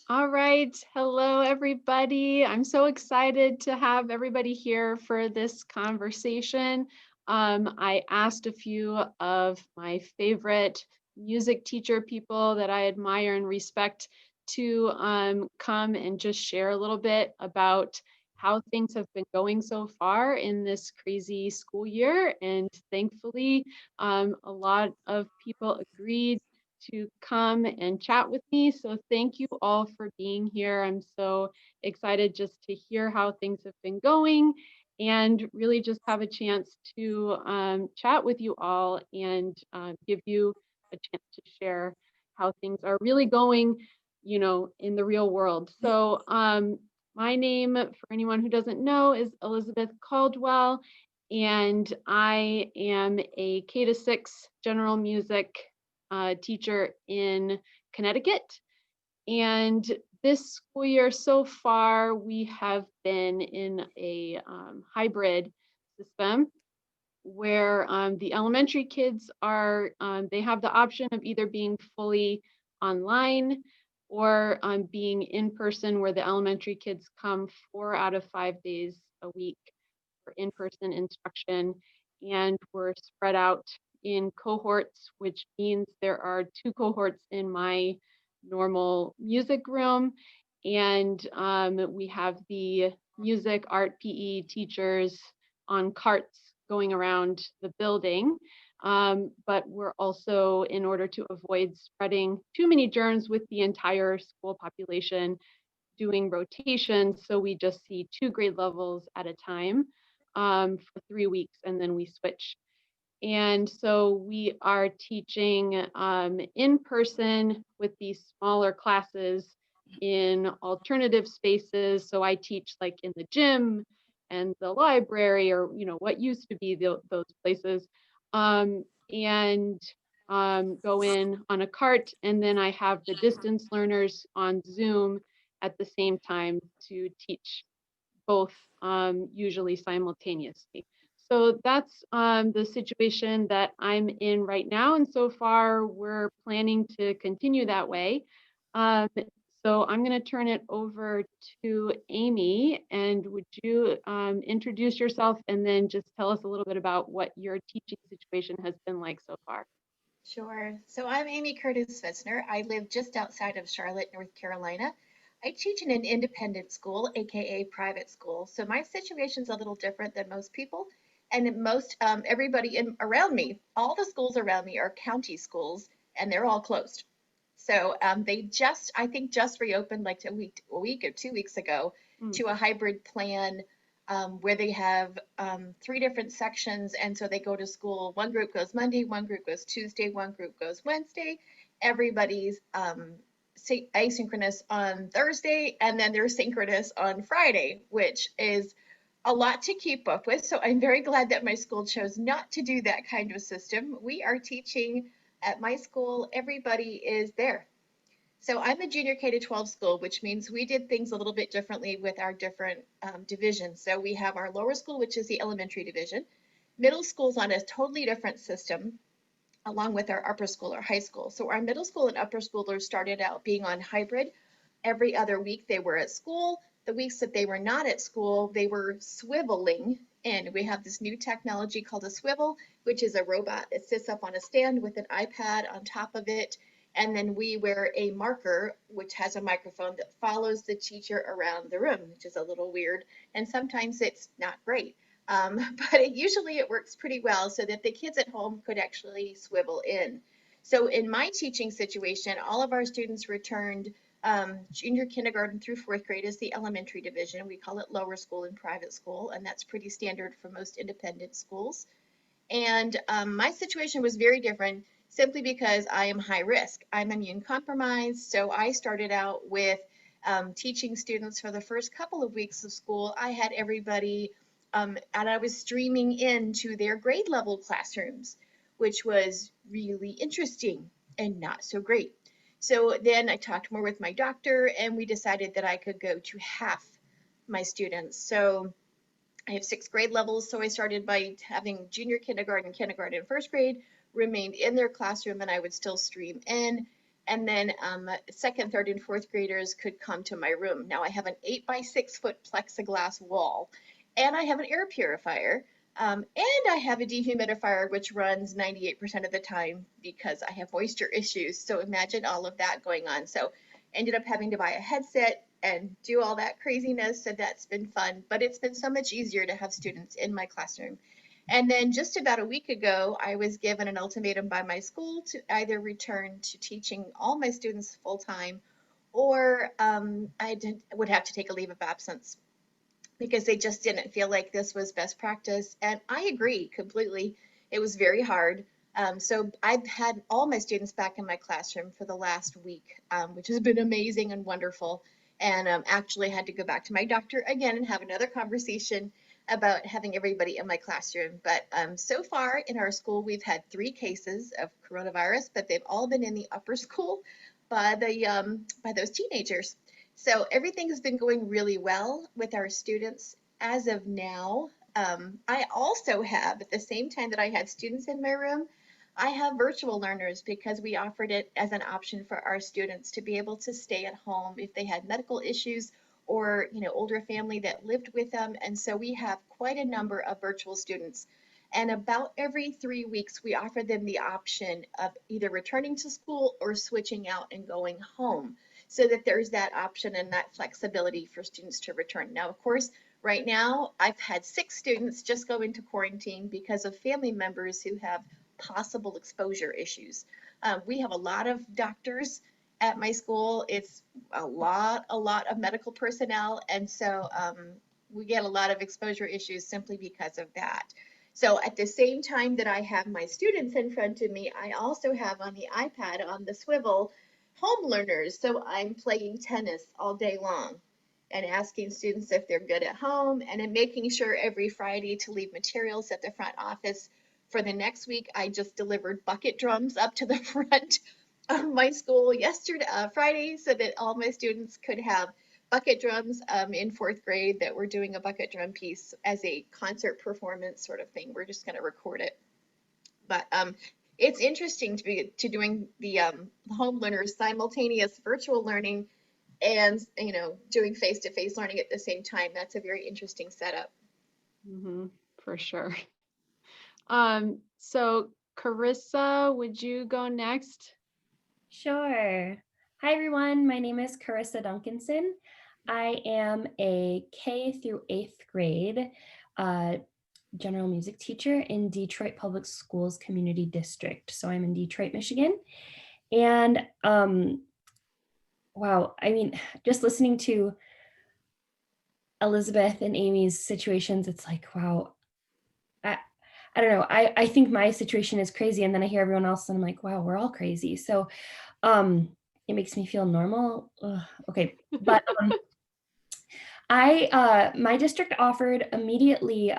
All right. Hello, everybody. I'm so excited to have everybody here for this conversation. I asked a few of my favorite music teacher people that I admire and respect to come and just share a little bit about how things have been going so far in this crazy school year. And thankfully, a lot of people agreed to come and chat with me. So thank you all for being here. I'm so excited just to hear how things have been going and really just have a chance to chat with you all and give you a chance to share how things are really going, in the real world. So my name, for anyone who doesn't know, is Elizabeth Caldwell, and I am a K-6 general music teacher in Connecticut. And this school year so far, we have been in a hybrid system where the elementary kids they have the option of either being fully online or being in person, where the elementary kids come 4 out of 5 days a week for in-person instruction, and we're spread out in cohorts, which means there are 2 cohorts in my normal music room, and we have the music, art, PE teachers on carts going around the building. But we're also, in order to avoid spreading too many germs with the entire school population, doing rotations. So we just see 2 grade levels at a time for 3 weeks, and then we switch. And so we are teaching in person with these smaller classes in alternative spaces. So I teach like in the gym and the library, or what used to be those places, and go in on a cart. And then I have the distance learners on Zoom at the same time to teach both, usually simultaneously. So that's the situation that I'm in right now. And so far, we're planning to continue that way. Um, so I'm going to turn it over to Aimee. And would you introduce yourself and then just tell us a little bit about what your teaching situation has been like so far? Sure. So I'm Aimee Curtis Pfitzner. I live just outside of Charlotte, North Carolina. I teach in an independent school, aka private school. So my situation's a little different than most people, and most everybody around me. All the schools around me are county schools, and they're all closed. So they just, I think, just reopened like a week or 2 weeks ago Mm. to a hybrid plan where they have 3 different sections. And so they go to school. One group goes Monday, one group goes Tuesday, one group goes Wednesday. Everybody's asynchronous on Thursday, and then they're synchronous on Friday, which is a lot to keep up with. So I'm very glad that my school chose not to do that kind of system. We are teaching at my school, everybody is there. So I'm a junior K to 12 school, which means we did things a little bit differently with our different divisions. So we have our lower school, which is the elementary division. Middle school's on a totally different system, along with our upper school or high school. So our middle school and upper schoolers started out being on hybrid. Every other week they were at school. The weeks that they were not at school, they were swiveling. And we have this new technology called a swivel, which is a robot that sits up on a stand with an iPad on top of it. And then we wear a marker, which has a microphone that follows the teacher around the room, which is a little weird. And sometimes it's not great. But usually it works pretty well so that the kids at home could actually swivel in. So in my teaching situation, all of our students returned junior kindergarten through 4th grade is the elementary division. We call it lower school and private school, and that's pretty standard for most independent schools. And my situation was very different simply because I am high risk. I'm immune compromised. So I started out with teaching students for the first couple of weeks of school. I had everybody, and I was streaming into their grade level classrooms, which was really interesting and not so great. So then I talked more with my doctor, and we decided that I could go to half my students. So I have 6 grade levels, so I started by having junior kindergarten, kindergarten, and 1st grade remained in their classroom, and I would still stream in. And then second, third, and fourth graders could come to my room. Now I have an 8 by 6 foot plexiglass wall, and I have an air purifier, and I have a dehumidifier, which runs 98% of the time because I have moisture issues. So imagine all of that going on. So ended up having to buy a headset and do all that craziness, and that's been fun. But it's been so much easier to have students in my classroom. And then just about a week ago, I was given an ultimatum by my school to either return to teaching all my students full time, or would have to take a leave of absence because they just didn't feel like this was best practice. And I agree completely. It was very hard. So I've had all my students back in my classroom for the last week, which has been amazing and wonderful. And actually had to go back to my doctor again and have another conversation about having everybody in my classroom. But so far in our school, we've had 3 cases of coronavirus, but they've all been in the upper school by those teenagers. So everything has been going really well with our students as of now. I also have, at the same time that I had students in my room, I have virtual learners because we offered it as an option for our students to be able to stay at home if they had medical issues or older family that lived with them. And so we have quite a number of virtual students. And about every 3 weeks, we offer them the option of either returning to school or switching out and going home, so that there's that option and that flexibility for students to return. Now, of course, right now, I've had 6 students just go into quarantine because of family members who have possible exposure issues. We have a lot of doctors at my school. It's a lot of medical personnel, and so we get a lot of exposure issues simply because of that. So at the same time that I have my students in front of me, I also have on the iPad on the swivel home learners. So I'm playing tennis all day long and asking students if they're good at home, and then making sure every Friday to leave materials at the front office. For the next week, I just delivered bucket drums up to the front of my school yesterday, Friday, so that all my students could have bucket drums in 4th grade, that we're doing a bucket drum piece as a concert performance sort of thing. We're just going to record it. But it's interesting to be doing the home learners simultaneous virtual learning and doing face-to-face learning at the same time. That's a very interesting setup. For sure. So Carissa, would you go next? Sure. Hi, everyone. My name is Carissa Duncanson. I am a K through 8th grade general music teacher in Detroit Public Schools Community District. So I'm in Detroit, Michigan. And wow, I mean, just listening to Elizabeth and Aimee's situations, it's like, wow, I don't know. I think my situation is crazy. And then I hear everyone else and I'm like, wow, we're all crazy. So it makes me feel normal. Ugh, okay. But my district offered immediately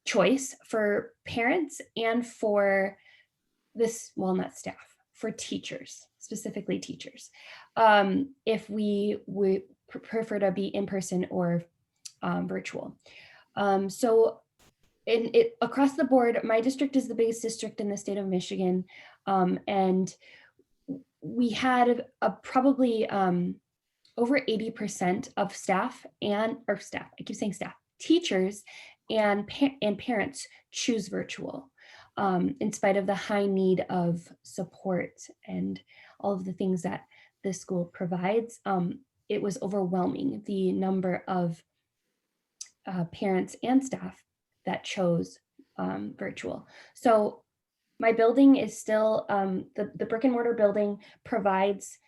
choice for parents and for this, well, not staff, for teachers, specifically teachers, if we would prefer to be in person or virtual. So across the board, my district is the biggest district in the state of Michigan, and we had probably over 80% of teachers and parents choose virtual, in spite of the high need of support and all of the things that the school provides. It was overwhelming, the number of parents and staff that chose virtual. So my building is still, the brick and mortar building provides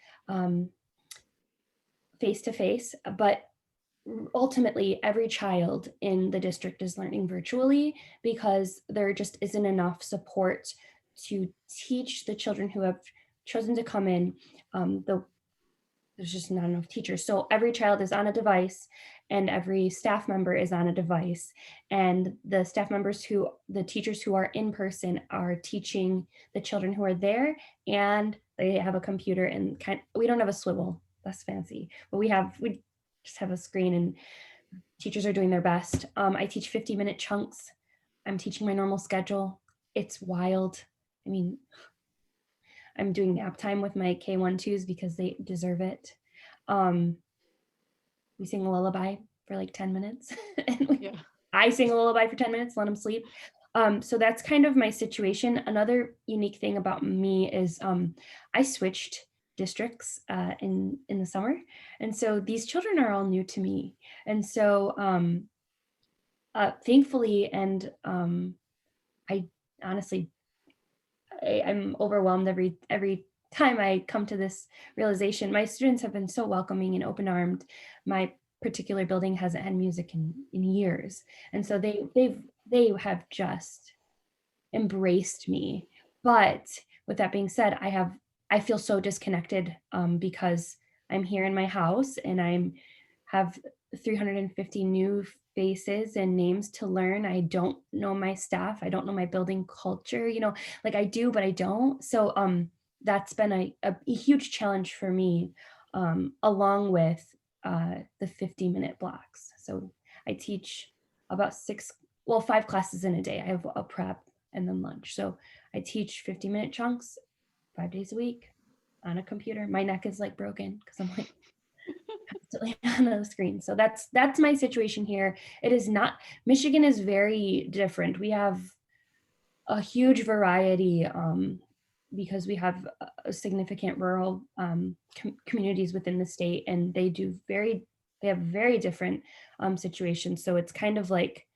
face-to-face, but ultimately every child in the district is learning virtually because there just isn't enough support to teach the children who have chosen to come in. There's just not enough teachers. So every child is on a device and every staff member is on a device. And the teachers who are in person are teaching the children who are there, and they have a computer and we don't have a swivel, that's fancy, but we just have a screen and teachers are doing their best. I teach 50-minute chunks. I'm teaching my normal schedule. It's wild. I mean, I'm doing nap time with my K1-2s because they deserve it. We sing a lullaby for like 10 minutes. And I sing a lullaby for 10 minutes, let them sleep. So that's kind of my situation. Another unique thing about me is I switched districts in the summer. And so these children are all new to me. And so thankfully, and I honestly, I'm overwhelmed every time I come to this realization. My students have been so welcoming and open-armed. My particular building hasn't had music in years. And so they have just embraced me. But with that being said, I feel so disconnected because I'm here in my house and I'm have 350 new faces and names to learn. I don't know my staff. I don't know my building culture, like I do, but I don't. So that's been a huge challenge for me, along with the 50-minute blocks. So I teach about 5 classes in a day. I have a prep and then lunch. So I teach 50-minute chunks 5 days a week on a computer. My neck is like broken because I'm like constantly on the screen. So that's my situation here. It is not, Michigan is very different. We have a huge variety because we have a significant rural communities within the state, and they have very different situations. So it's kind of like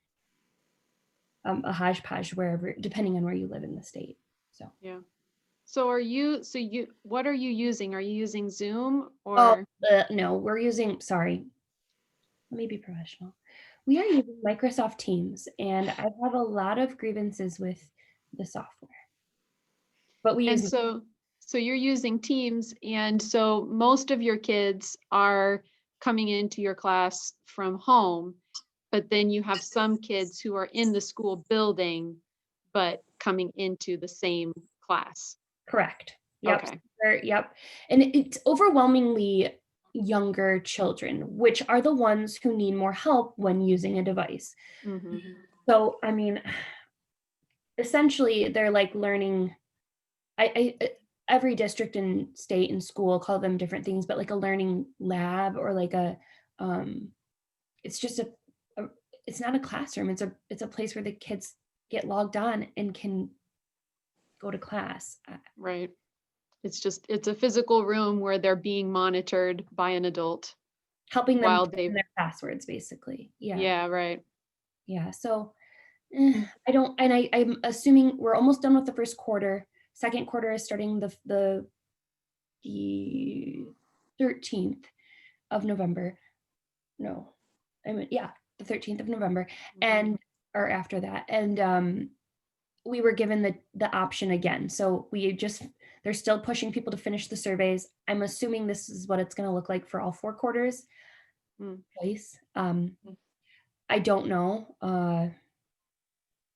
a hodgepodge wherever, depending on where you live in the state. So yeah. So what are you using? Are you using Zoom or? No, we're using, sorry, let me be professional. We are using Microsoft Teams, and I have a lot of grievances with the software. But we use. So you're using Teams, and so most of your kids are coming into your class from home, but then you have some kids who are in the school building, but coming into the same class. Correct. Yep. Okay. Yep. And it's overwhelmingly younger children, which are the ones who need more help when using a device. Mm-hmm. So, I mean, essentially they're like learning, every district and state and school call them different things, but like a learning lab or like it's just it's not a classroom. It's a place where the kids get logged on and can go to class. Right. It's a physical room where they're being monitored by an adult. Helping them put in their passwords, basically. Yeah. Yeah, right. Yeah. So I'm assuming we're almost done with the first quarter. Second quarter is starting the 13th of November. No, the 13th of November, and or after that. And we were given the option again. So they're still pushing people to finish the surveys. I'm assuming this is what it's going to look like for all 4 quarters. Place. I don't know.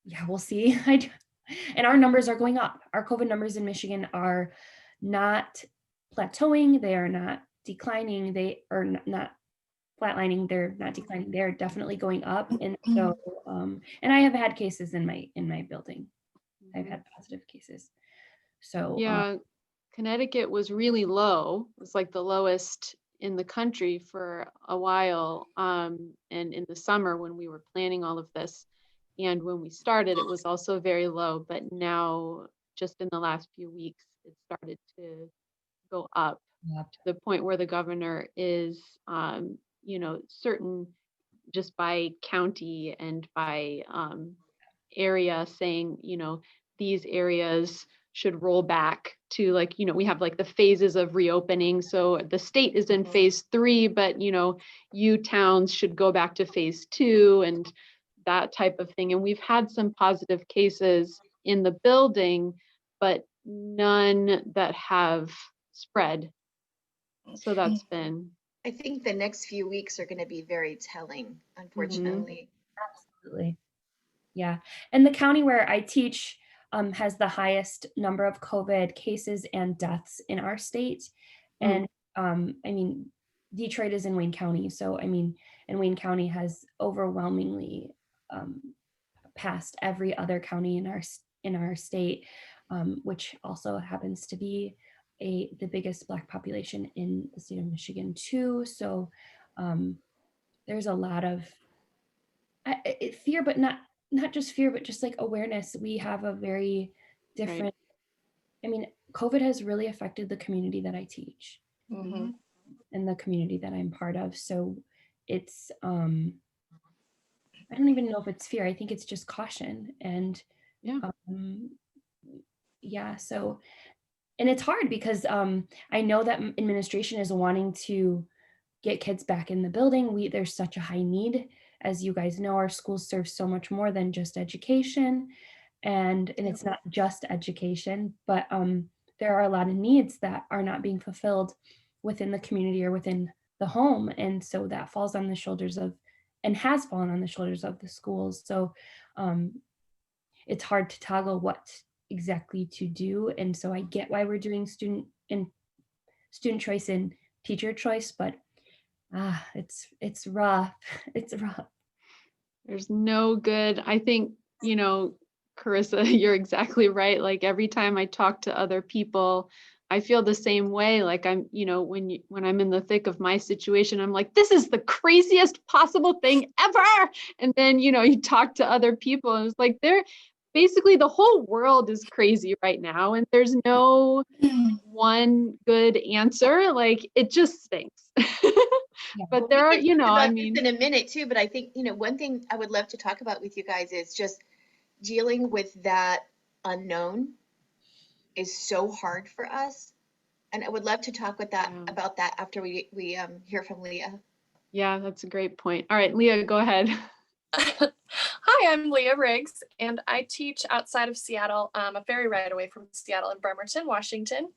Yeah, we'll see. And our numbers are going up. Our COVID numbers in Michigan are not plateauing. They are not declining. They are not flatlining. They're not declining. They're definitely going up. And so, and I have had cases in my building. I've had positive cases. So yeah, Connecticut was really low. It was like the lowest in the country for a while. And in the summer when we were planning all of this, and when we started, it was also very low. But now, just in the last few weeks, it started to go up to the point where the governor is, certain just by county and by area saying, these areas should roll back to we have like the phases of reopening. So the state is in phase 3, but you towns should go back to phase 2 and that type of thing. And we've had some positive cases in the building, but none that have spread. So that's been. I think the next few weeks are going to be very telling, unfortunately. Absolutely. Yeah. And the county where I teach has the highest number of COVID cases and deaths in our state. And Detroit is in Wayne County. So, and Wayne County has overwhelmingly passed every other county in our state. which also happens to be the biggest Black population in the state of Michigan too. So there's a lot of fear, but not just fear, but just like awareness. We have a very different, I mean, COVID has really affected the community that I teach Mm-hmm. and the community that I'm part of. So it's, I don't even know if it's fear. I think it's just caution. And yeah, so, and it's hard because I know that administration is wanting to get kids back in the building. There's such a high need. As you guys know, our schools serve so much more than just education. And it's not just education, but there are a lot of needs that are not being fulfilled within the community or within the home. And so that falls on the shoulders of, and has fallen on the shoulders of the schools. So it's hard to toggle what exactly to do. And so I get why we're doing student choice and teacher choice, but it's rough. It's rough. There's no good, I think, Carissa, you're exactly right. Like every time I talk to other people, I feel the same way. Like I'm, when I'm in the thick of my situation, I'm like, this is the craziest possible thing ever. And then, you talk to other people and it's like, basically the whole world is crazy right now. And there's no one good answer. Like it just stinks. But there are, I mean, in a minute too, but I think, one thing I would love to talk about with you guys is just dealing with that unknown is so hard for us. And I would love to talk about that after we hear from Leah. Yeah, that's a great point. All right, Leah, go ahead. Hi, I'm Leah Riggs, and I teach outside of Seattle, a ferry ride away from Seattle in Bremerton, Washington.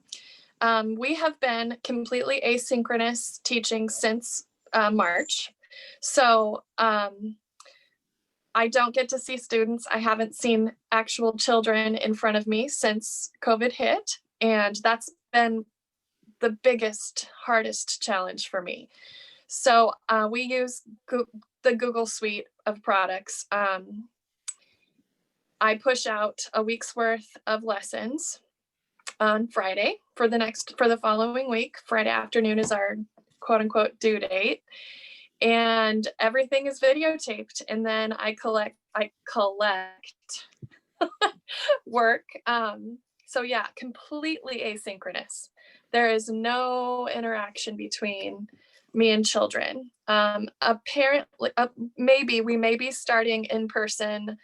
We have been completely asynchronous teaching since March. So I don't get to see students. I haven't seen actual children in front of me since COVID hit. And that's been the biggest, hardest challenge for me. So we use the Google suite of products. I push out a week's worth of lessons on Friday for the following week. Friday afternoon is our quote unquote due date. And everything is videotaped. And then I collect work. So yeah, completely asynchronous. There is no interaction between me and children. Apparently, we may be starting in person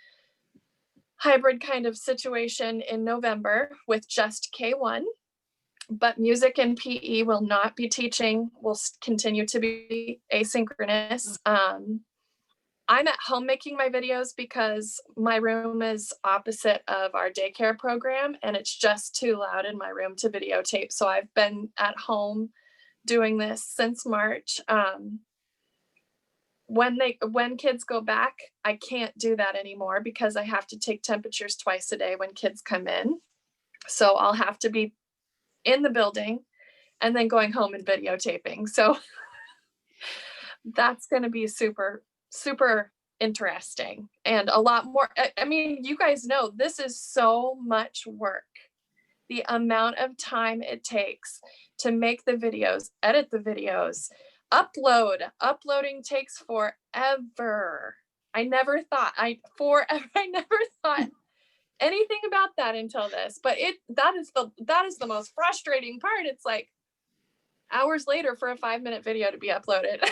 hybrid kind of situation in November with just K1, but music and PE will not be teaching, will continue to be asynchronous. I'm at home making my videos because my room is opposite of our daycare program and it's just too loud in my room to videotape. So I've been at home doing this since March. When kids go back, I can't do that anymore because I have to take temperatures twice a day when kids come in. So I'll have to be in the building and then going home and videotaping. So that's going to be super, super interesting and a lot more. I mean, you guys know this is so much work. The amount of time it takes to make the videos, edit the videos, uploading takes forever. I never thought anything about that until this, but that is the most frustrating part. It's like hours later for a 5-minute video to be uploaded.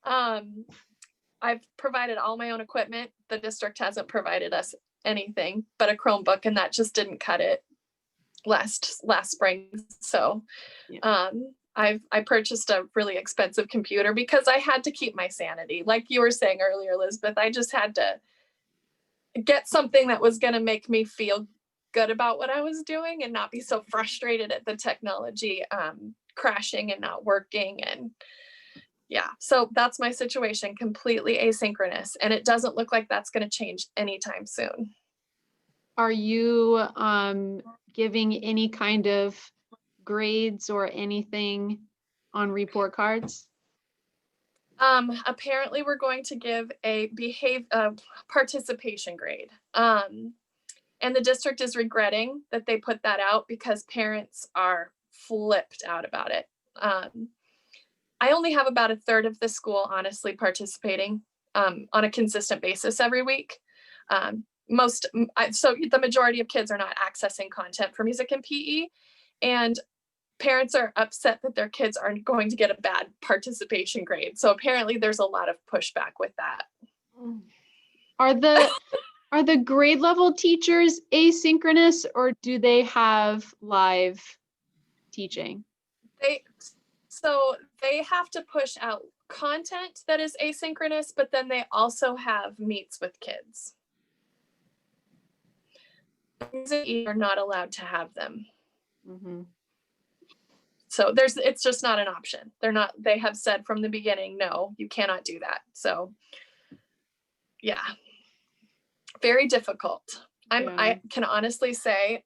I've provided all my own equipment. The district hasn't provided us anything but a Chromebook, and that just didn't cut it last spring. So I purchased a really expensive computer because I had to keep my sanity. Like you were saying earlier, Elizabeth, I just had to get something that was going to make me feel good about what I was doing and not be so frustrated at the technology crashing and not working. And yeah, so that's my situation, completely asynchronous. And it doesn't look like that's going to change anytime soon. Are you giving any kind of grades or anything on report cards? Apparently we're going to give a participation grade. And the district is regretting that they put that out because parents are flipped out about it. I only have about a third of the school honestly participating on a consistent basis every week. So the majority of kids are not accessing content for music and PE, and parents are upset that their kids aren't going to get a bad participation grade. So apparently there's a lot of pushback with that. Are the grade level teachers asynchronous, or do they have live teaching? They have to push out content that is asynchronous, but then they also have meets with kids. You're not allowed to have them. Mm-hmm. So it's just not an option. They have said from the beginning, no, you cannot do that. So yeah, very difficult. I can honestly say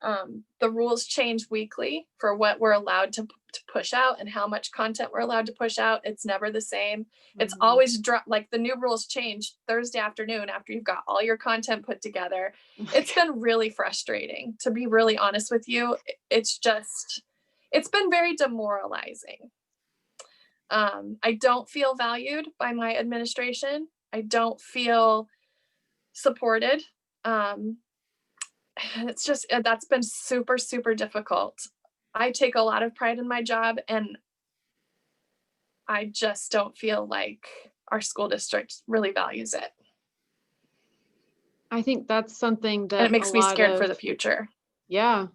the rules change weekly for what we're allowed to push out and how much content we're allowed to push out. It's never the same. It's always like the new rules change Thursday afternoon after you've got all your content put together. It's been really frustrating, to be really honest with you. It's been very demoralizing. I don't feel valued by my administration. I don't feel supported. It's just, that's been super, super difficult. I take a lot of pride in my job, and I just don't feel like our school district really values it. I think that's something that and it makes me scared for the future. Yeah.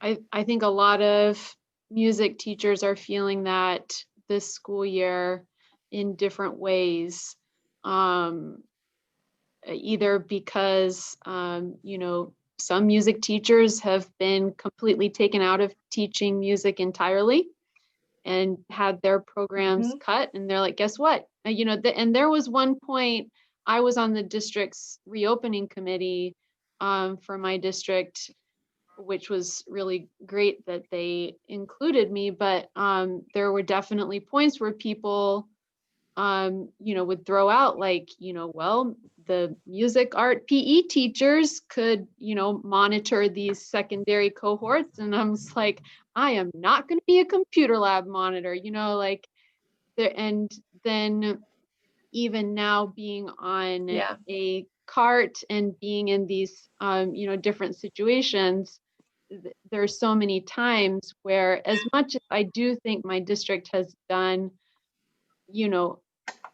I think a lot of music teachers are feeling that this school year in different ways. Either because, some music teachers have been completely taken out of teaching music entirely and had their programs cut. And they're like, guess what? And there was one point I was on the district's reopening committee for my district, which was really great that they included me. But there were definitely points where people would throw out like, well, the music, art, PE teachers could, monitor these secondary cohorts. And I'm just like, I am not going to be a computer lab monitor, and then even now being on a cart and being in these, different situations, there's so many times where, as much as I do think my district has done,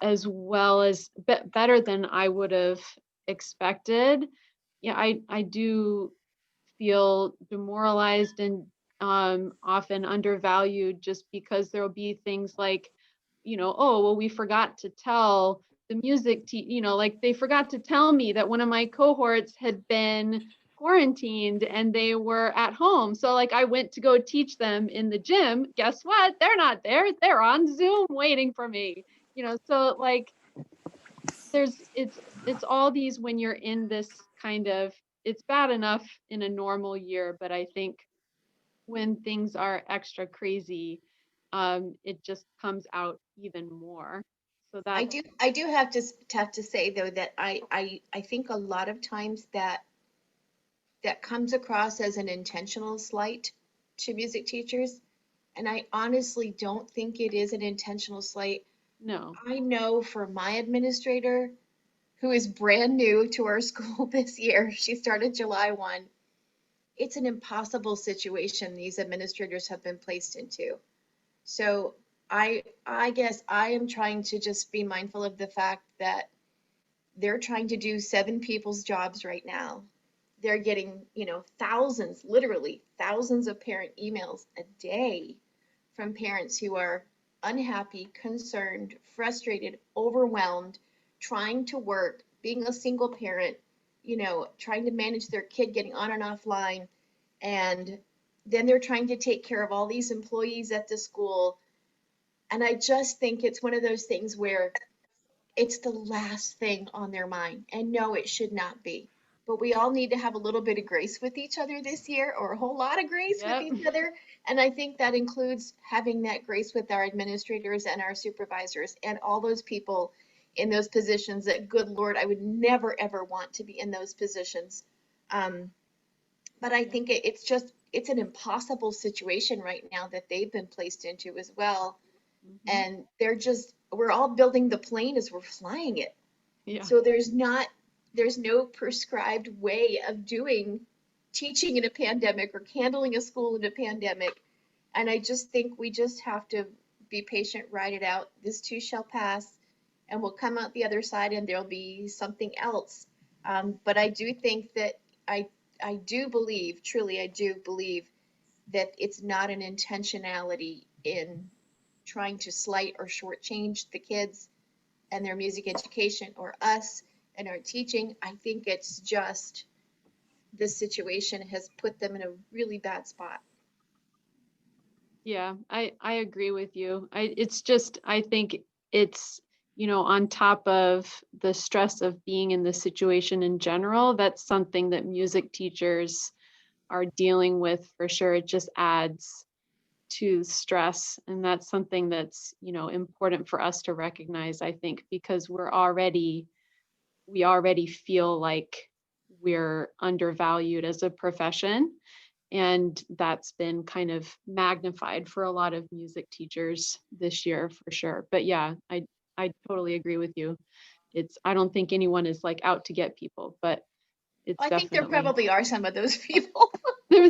as well as better than I would have expected. Yeah, I do feel demoralized and often undervalued, just because there will be things like, oh, well, we forgot to tell the music like they forgot to tell me that one of my cohorts had been quarantined and they were at home. So like I went to go teach them in the gym. Guess what? They're not there. They're on Zoom waiting for me. So like it's all these, when you're in this kind of, it's bad enough in a normal year, but I think when things are extra crazy, it just comes out even more. So that I do have to say though that I think a lot of times that comes across as an intentional slight to music teachers, and I honestly don't think it is an intentional slight. No. I know for my administrator, who is brand new to our school this year, she started July 1. It's an impossible situation these administrators have been placed into. So I guess I am trying to just be mindful of the fact that they're trying to do 7 people's jobs right now. They're getting, thousands, literally thousands of parent emails a day from parents who are unhappy, concerned, frustrated, overwhelmed, trying to work, being a single parent, trying to manage their kid getting on and offline. And then they're trying to take care of all these employees at the school. And I just think it's one of those things where it's the last thing on their mind. And no, it should not be. But we all need to have a little bit of grace with each other this year, or a whole lot of grace with each other. And I think that includes having that grace with our administrators and our supervisors and all those people in those positions that, good Lord, I would never, ever want to be in those positions. But I think it's an impossible situation right now that they've been placed into as well. And we're all building the plane as we're flying it. Yeah. So there's no prescribed way of doing teaching in a pandemic or handling a school in a pandemic. And I just think we just have to be patient, ride it out. This too shall pass, and we'll come out the other side and there'll be something else. But I do think that I do believe, truly, I do believe that it's not an intentionality in trying to slight or shortchange the kids and their music education or us and our teaching. I think it's just this situation has put them in a really bad spot. Yeah, I agree with you. I think it's, on top of the stress of being in this situation in general, that's something that music teachers are dealing with for sure. It just adds to stress. And that's something that's, important for us to recognize, I think, because we already feel like we're undervalued as a profession. And that's been kind of magnified for a lot of music teachers this year for sure. But yeah, I totally agree with you. I don't think anyone is like out to get people, but it's I think there definitely probably are some of those people. I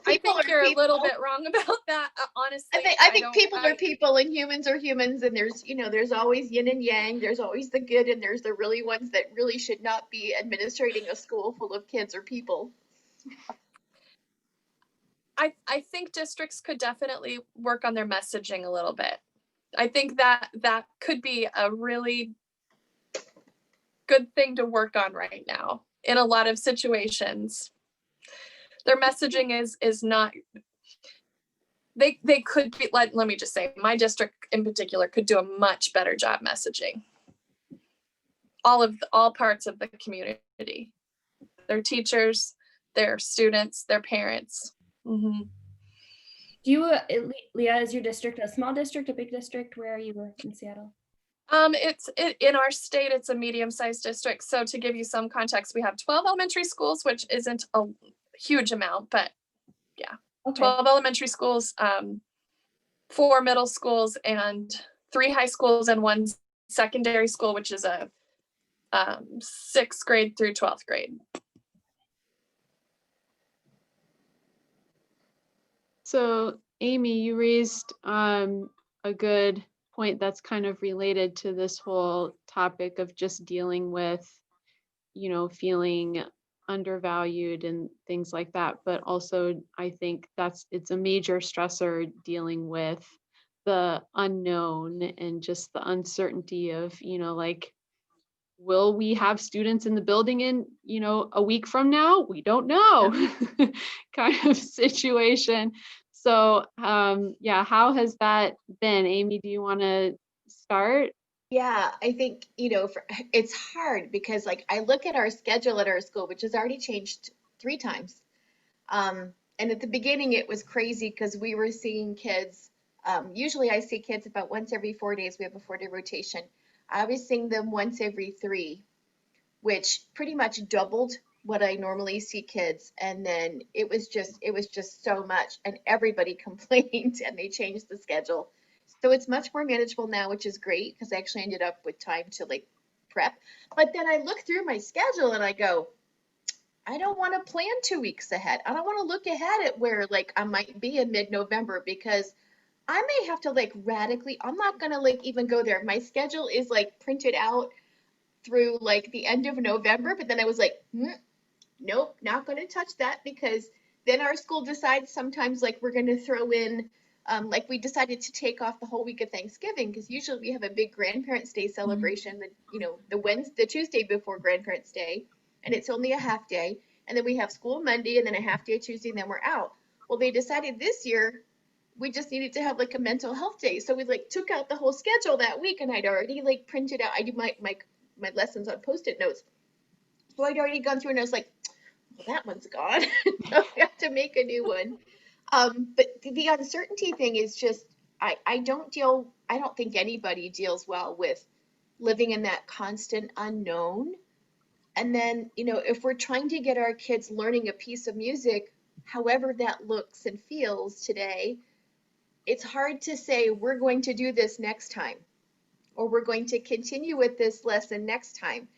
think you're a little bit wrong about that, honestly. I think people are people and humans are humans, and there's always yin and yang. There's always the good and there's the really ones that really should not be administrating a school full of kids or people. I think districts could definitely work on their messaging a little bit. I think that could be a really good thing to work on right now in a lot of situations. Their messaging is not, they could be, let me just say, my district in particular could do a much better job messaging all parts of the community, their teachers, their students, their parents. Mm-hmm. Do you, Leah, is your district a small district, a big district? Where are you in Seattle? In our state, it's a medium-sized district. So to give you some context, we have 12 elementary schools, which isn't a huge amount, but yeah, okay. 12 elementary schools, 4 middle schools, and 3 high schools, and 1 secondary school, which is a 6th grade through 12th grade. So Aimee, you raised a good point that's kind of related to this whole topic of just dealing with, feeling undervalued and things like that. But also I think it's a major stressor dealing with the unknown and just the uncertainty of, like, will we have students in the building in, a week from now? We don't know. Yeah. Kind of situation. So yeah, how has that been? Aimee, do you want to start? Yeah, I think, it's hard because like I look at our schedule at our school, which has already changed 3 times. And at the beginning it was crazy because we were seeing kids. Usually I see kids about once every 4 days. We have a 4-day rotation. I was seeing them once every 3, which pretty much doubled what I normally see kids. And then it was just so much, and everybody complained, and they changed the schedule. So it's much more manageable now, which is great because I actually ended up with time to like prep. But then I look through my schedule and I go, I don't want to plan 2 weeks ahead. I don't want to look ahead at where like I might be in mid-November, because I may have to like radically, I'm not going to like even go there. My schedule is like printed out through like the end of November, but then I was like, nope, not going to touch that, because then our school decides sometimes like we're going to throw in, like we decided to take off the whole week of Thanksgiving, because usually we have a big Grandparents' Day celebration, the Tuesday before Grandparents' Day, and it's only a half day, and then we have school Monday and then a half day Tuesday, and then we're out. Well, they decided this year we just needed to have like a mental health day, so we like took out the whole schedule that week, and I'd already like printed out. I do my lessons on Post-it notes, so I'd already gone through and I was like, well, that one's gone. So we have to make a new one. But the uncertainty thing is just, I don't think anybody deals well with living in that constant unknown. And then, if we're trying to get our kids learning a piece of music, however that looks and feels today, it's hard to say we're going to do this next time, or we're going to continue with this lesson next time,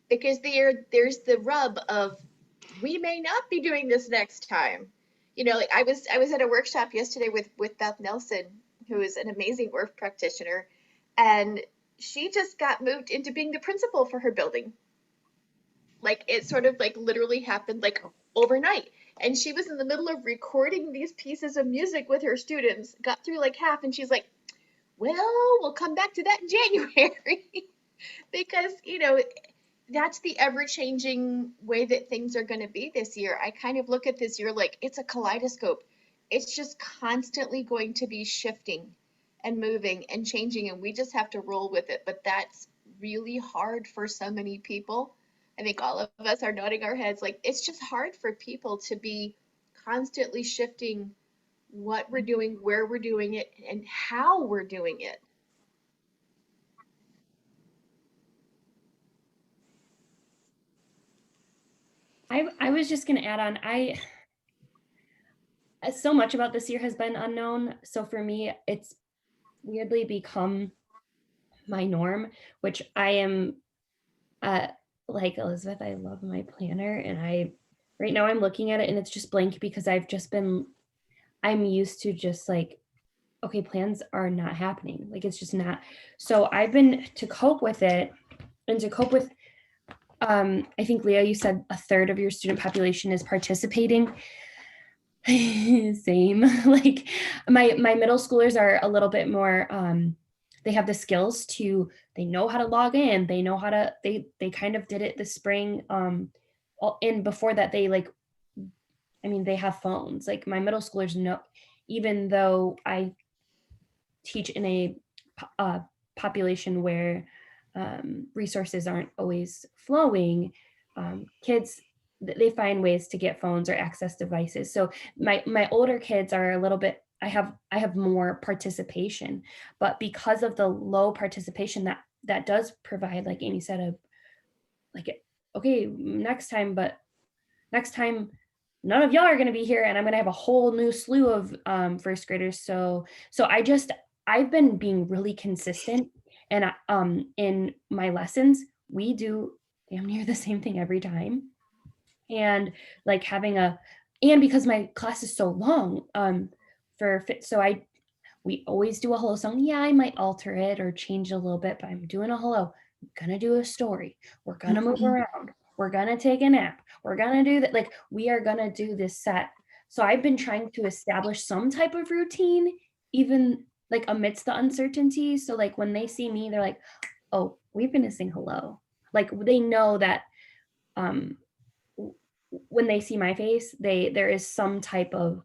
because there's the rub of we may not be doing this next time. Like I was at a workshop yesterday with Beth Nelson, who is an amazing ORF practitioner, and she just got moved into being the principal for her building. Like it sort of like literally happened like overnight. And she was in the middle of recording these pieces of music with her students, got through like half, and she's like, well, we'll come back to that in January. Because, that's the ever-changing way that things are going to be this year. I kind of look at this year like it's a kaleidoscope. It's just constantly going to be shifting and moving and changing, and we just have to roll with it. But that's really hard for so many people. I think all of us are nodding our heads like it's just hard for people to be constantly shifting what we're doing, where we're doing it, and how we're doing it. I was just going to add on, so much about this year has been unknown. So for me, it's weirdly become my norm, which I am like Elizabeth, I love my planner, and right now I'm looking at it and it's just blank because I'm used to just like, okay, plans are not happening. Like it's just not. So I've been, to cope with it and to cope with, I think Leah, you said a third of your student population is participating. Same. Like my middle schoolers are a little bit more, they have the skills they know how to log in. They know how to, they kind of did it this spring. And before that, they have phones. Like my middle schoolers know, even though I teach in a population where resources aren't always flowing, kids, they find ways to get phones or access devices. So my older kids are a little bit, I have more participation, but because of the low participation, that does provide, like Aimee said, okay, next time none of y'all are going to be here, and I'm going to have a whole new slew of first graders. So I've been being really consistent, and in my lessons, we do damn near the same thing every time. And like and because my class is so long, we always do a hello song. Yeah, I might alter it or change it a little bit, but I'm doing a hello. I'm gonna do a story. We're gonna move around. We're gonna take a nap. We're gonna do that. Like we are gonna do this set. So I've been trying to establish some type of routine, even like amidst the uncertainty. So like when they see me, they're like, oh, we're gonna sing hello. Like they know that when they see my face, there is some type of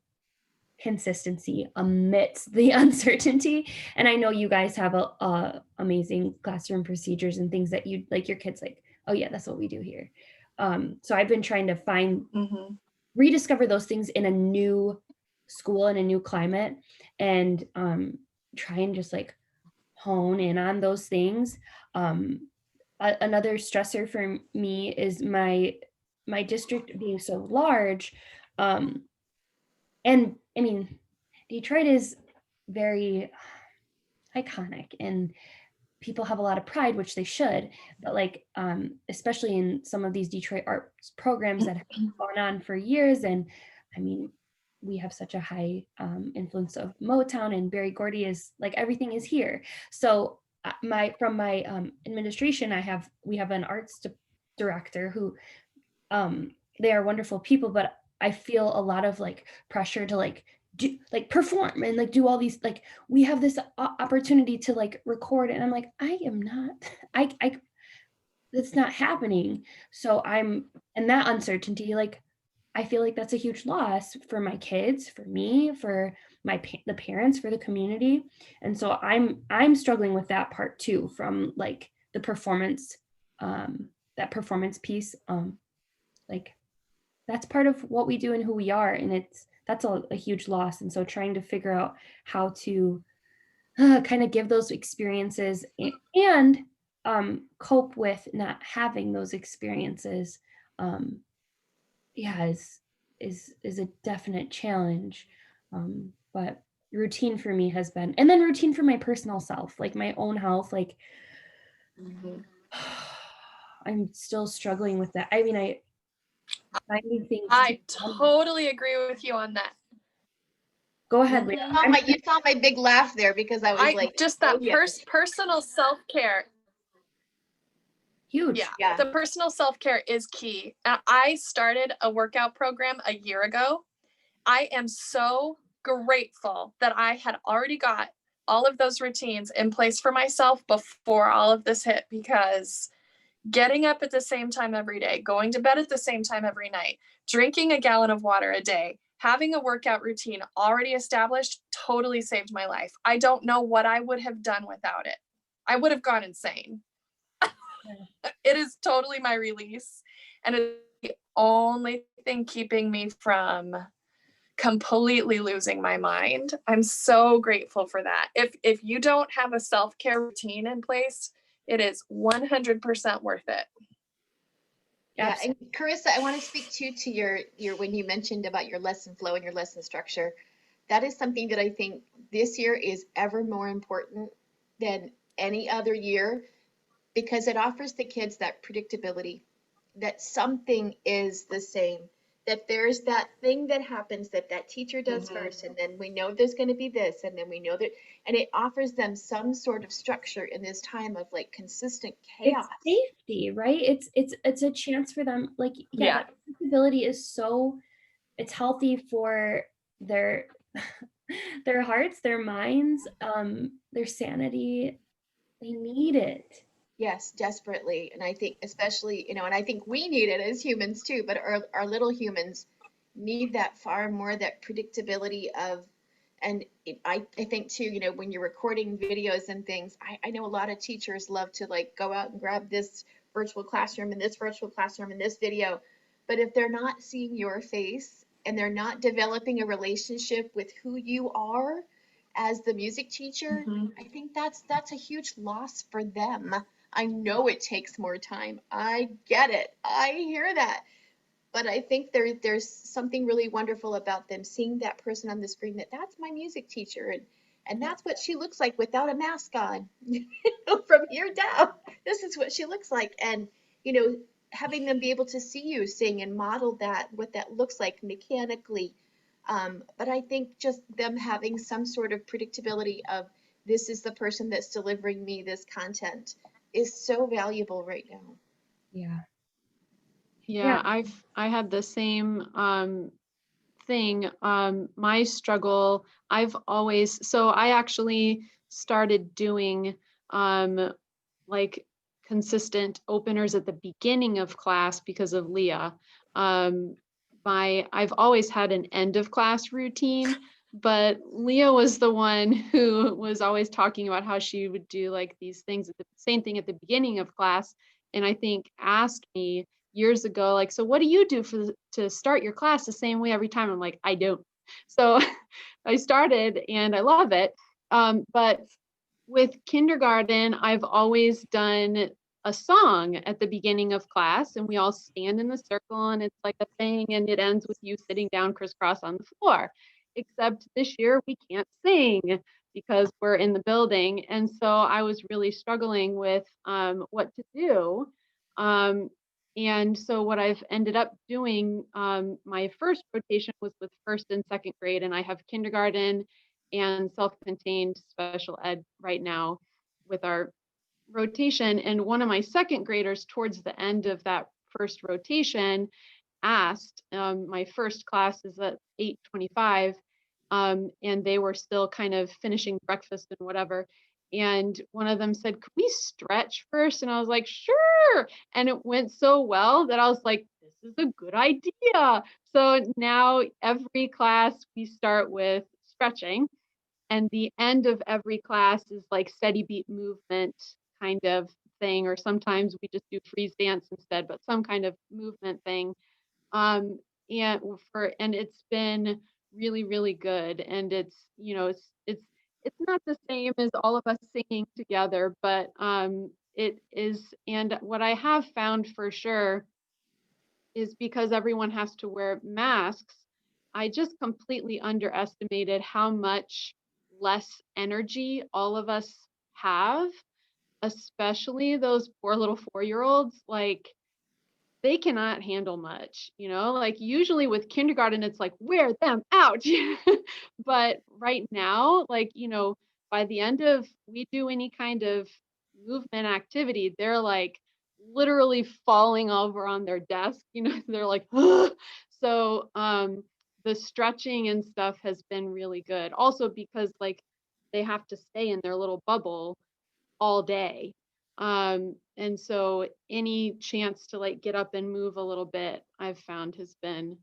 consistency amidst the uncertainty. And I know you guys have a amazing classroom procedures and things that you like your kids like, oh yeah, that's what we do here. So I've been trying to rediscover those things in a new school and a new climate, and try and just like hone in on those things. Another stressor for me is my district being so large. And I mean, Detroit is very iconic and people have a lot of pride, which they should, but like, especially in some of these Detroit arts programs that have gone on for years. And I mean, we have such a high influence of Motown, and Berry Gordy is like, everything is here. So from my administration, we have an arts director who, they are wonderful people, but I feel a lot of like pressure to like do, like perform and like do all these, like we have this opportunity to like record, and I'm like, I am not, it's not happening. So and that uncertainty, like I feel like that's a huge loss for my kids, for me, for the parents, for the community. And so I'm struggling with that part too, from like the performance, that performance piece. Like that's part of what we do and who we are, and that's a huge loss. And so trying to figure out how to kind of give those experiences and cope with not having those experiences, yeah, is a definite challenge. But routine for me has been, and then routine for my personal self, like my own health, like I'm still struggling with that. I mean, I finding things I totally agree with you on that. Go ahead, Leah. You saw my big laugh there because I was like, just that oh, yes. personal self-care. Huge. Yeah. The personal self-care is key. I started a workout program a year ago. I am so grateful that I had already got all of those routines in place for myself before all of this hit, because getting up at the same time every day, going to bed at the same time every night, drinking a gallon of water a day, having a workout routine already established totally saved my life. I don't know what I would have done without it. I would have gone insane. It is totally my release. And it's the only thing keeping me from completely losing my mind. I'm so grateful for that. If you don't have a self-care routine in place, it is 100% worth it. Yeah, and Carissa, I want to speak to your when you mentioned about your lesson flow and your lesson structure. That is something that I think this year is ever more important than any other year, because it offers the kids that predictability, that something is the same, that there's that thing that happens that teacher does first, and then we know there's going to be this, and then we know that, and it offers them some sort of structure in this time of like consistent chaos. It's safety, right? It's a chance for them, like, that predictability is so, it's healthy for their their hearts, their minds, their sanity. They need it. Yes, desperately. And I think especially, and I think we need it as humans too, but our little humans need that far more, that predictability of, and I think too, when you're recording videos and things, I know a lot of teachers love to like go out and grab this virtual classroom and this virtual classroom and this video. But if they're not seeing your face and they're not developing a relationship with who you are as the music teacher, I think that's a huge loss for them. I know it takes more time. I get it. I hear that. But I think there's something really wonderful about them seeing that person on the screen, that's my music teacher, and that's what she looks like without a mask on. From here down, this is what she looks like. And having them be able to see you sing and model that, what that looks like mechanically. But I think just them having some sort of predictability of, this is the person that's delivering me this content, is so valuable right now. Yeah, I had the same thing. My struggle, I actually started doing like consistent openers at the beginning of class because of Leah. I've always had an end of class routine, but Leah was the one who was always talking about how she would do like these things, same thing at the beginning of class. And I think asked me years ago, like, so what do you do to start your class the same way every time? I'm like, I don't. So I started and I love it. But with kindergarten, I've always done a song at the beginning of class, and we all stand in the circle and it's like a thing, and it ends with you sitting down crisscross on the floor. Except this year we can't sing because we're in the building. And so I was really struggling with what to do. And so what I've ended up doing, my first rotation was with first and second grade, and I have kindergarten and self-contained special ed right now with our rotation. And one of my second graders towards the end of that first rotation asked, my first class is at 8:25, and they were still kind of finishing breakfast and whatever. And one of them said, could we stretch first? And I was like, sure. And it went so well that I was like, this is a good idea. So now every class we start with stretching, and the end of every class is like steady beat movement kind of thing, or sometimes we just do freeze dance instead, but some kind of movement thing. And it's been really, really good. And it's not the same as all of us singing together, but it is, and what I have found for sure is because everyone has to wear masks, I just completely underestimated how much less energy all of us have, especially those poor little 4-year-olds. Like, they cannot handle much, like usually with kindergarten, it's like, wear them out. But right now, like, by the end of we do any kind of movement activity, they're like literally falling over on their desk, they're like, "Ugh." So, the stretching and stuff has been really good. Also because like they have to stay in their little bubble all day. And so any chance to like get up and move a little bit, I've found has been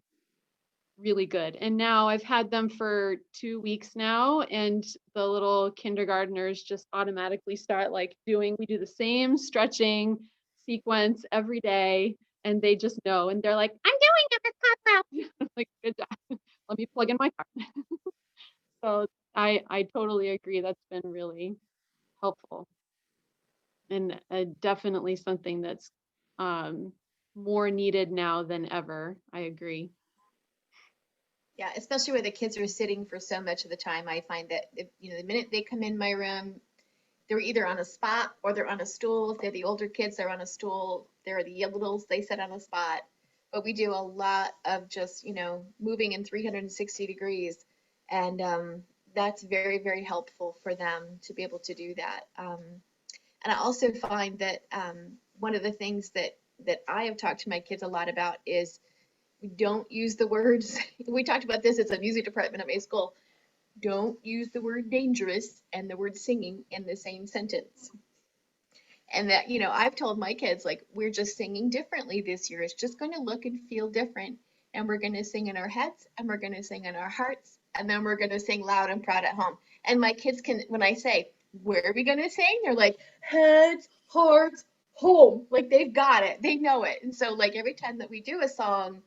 really good. And now I've had them for 2 weeks now, and the little kindergartners just automatically start like we do the same stretching sequence every day, and they just know, and they're like, I'm doing it, it's not loud. I'm like, good job. Let me plug in my car. So I totally agree. That's been really helpful. And definitely something that's more needed now than ever. I agree. Yeah, especially where the kids are sitting for so much of the time. I find that if, the minute they come in my room, they're either on a spot or they're on a stool. If they're the older kids, they're on a stool. They're the littles, they sit on a spot. But we do a lot of just, moving in 360 degrees. And that's very, very helpful for them to be able to do that. And I also find that one of the things that I have talked to my kids a lot about is we don't use the words. We talked about this as a music department at my school. Don't use the word dangerous and the word singing in the same sentence. And that, I've told my kids, like, we're just singing differently this year. It's just going to look and feel different. And we're going to sing in our heads, and we're going to sing in our hearts, and then we're going to sing loud and proud at home. And my kids can, when I say, where are we going to sing? They're like, heads, hearts, home. Like, they've got it. They know it. And so, like, every time that we do a song,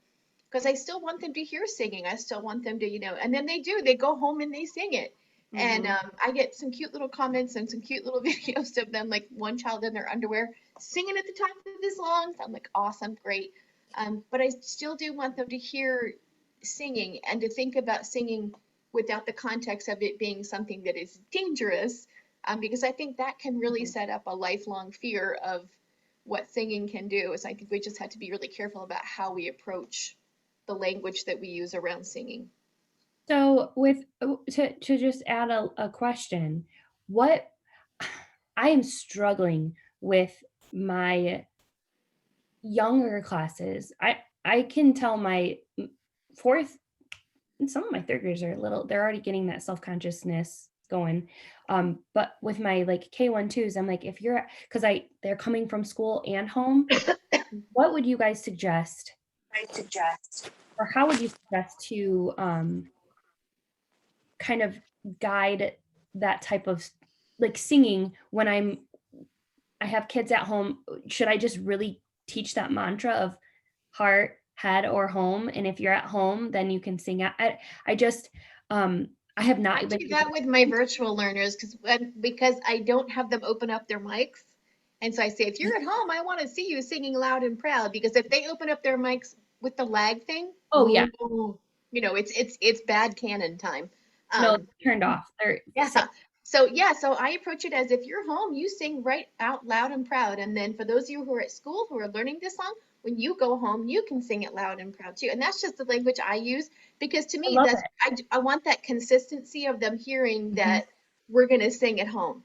because I still want them to hear singing. I still want them to, and then they go home and they sing it. And I get some cute little comments and some cute little videos of them, like one child in their underwear singing at the top of the song. So I'm like, awesome, great. But I still do want them to hear singing and to think about singing without the context of it being something that is dangerous, because I think that can really set up a lifelong fear of what singing can do. So I think we just have to be really careful about how we approach the language that we use around singing. So to just add a question, what I am struggling with my younger classes. I can tell my fourth and some of my third graders are they're already getting that self-consciousness going. But with my like K1 2s, I'm like, if you're because they're coming from school and home, what would you guys suggest? Or how would you suggest to kind of guide that type of like singing when I have kids at home? Should I just really teach that mantra of heart, head, or home? And if you're at home, then you can sing out. I just I have not I been do that with my virtual learners because I don't have them open up their mics. And so I say, if you're at home, I want to see you singing loud and proud, because if they open up their mics with the lag thing, Oh yeah, it's bad canon time. no, turned off. Yeah. So I approach it as, if you're home, you sing right out loud and proud. And then for those of you who are at school who are learning this song, when you go home, you can sing it loud and proud too. And that's just the language I use, because to me, I want that consistency of them hearing that we're going to sing at home.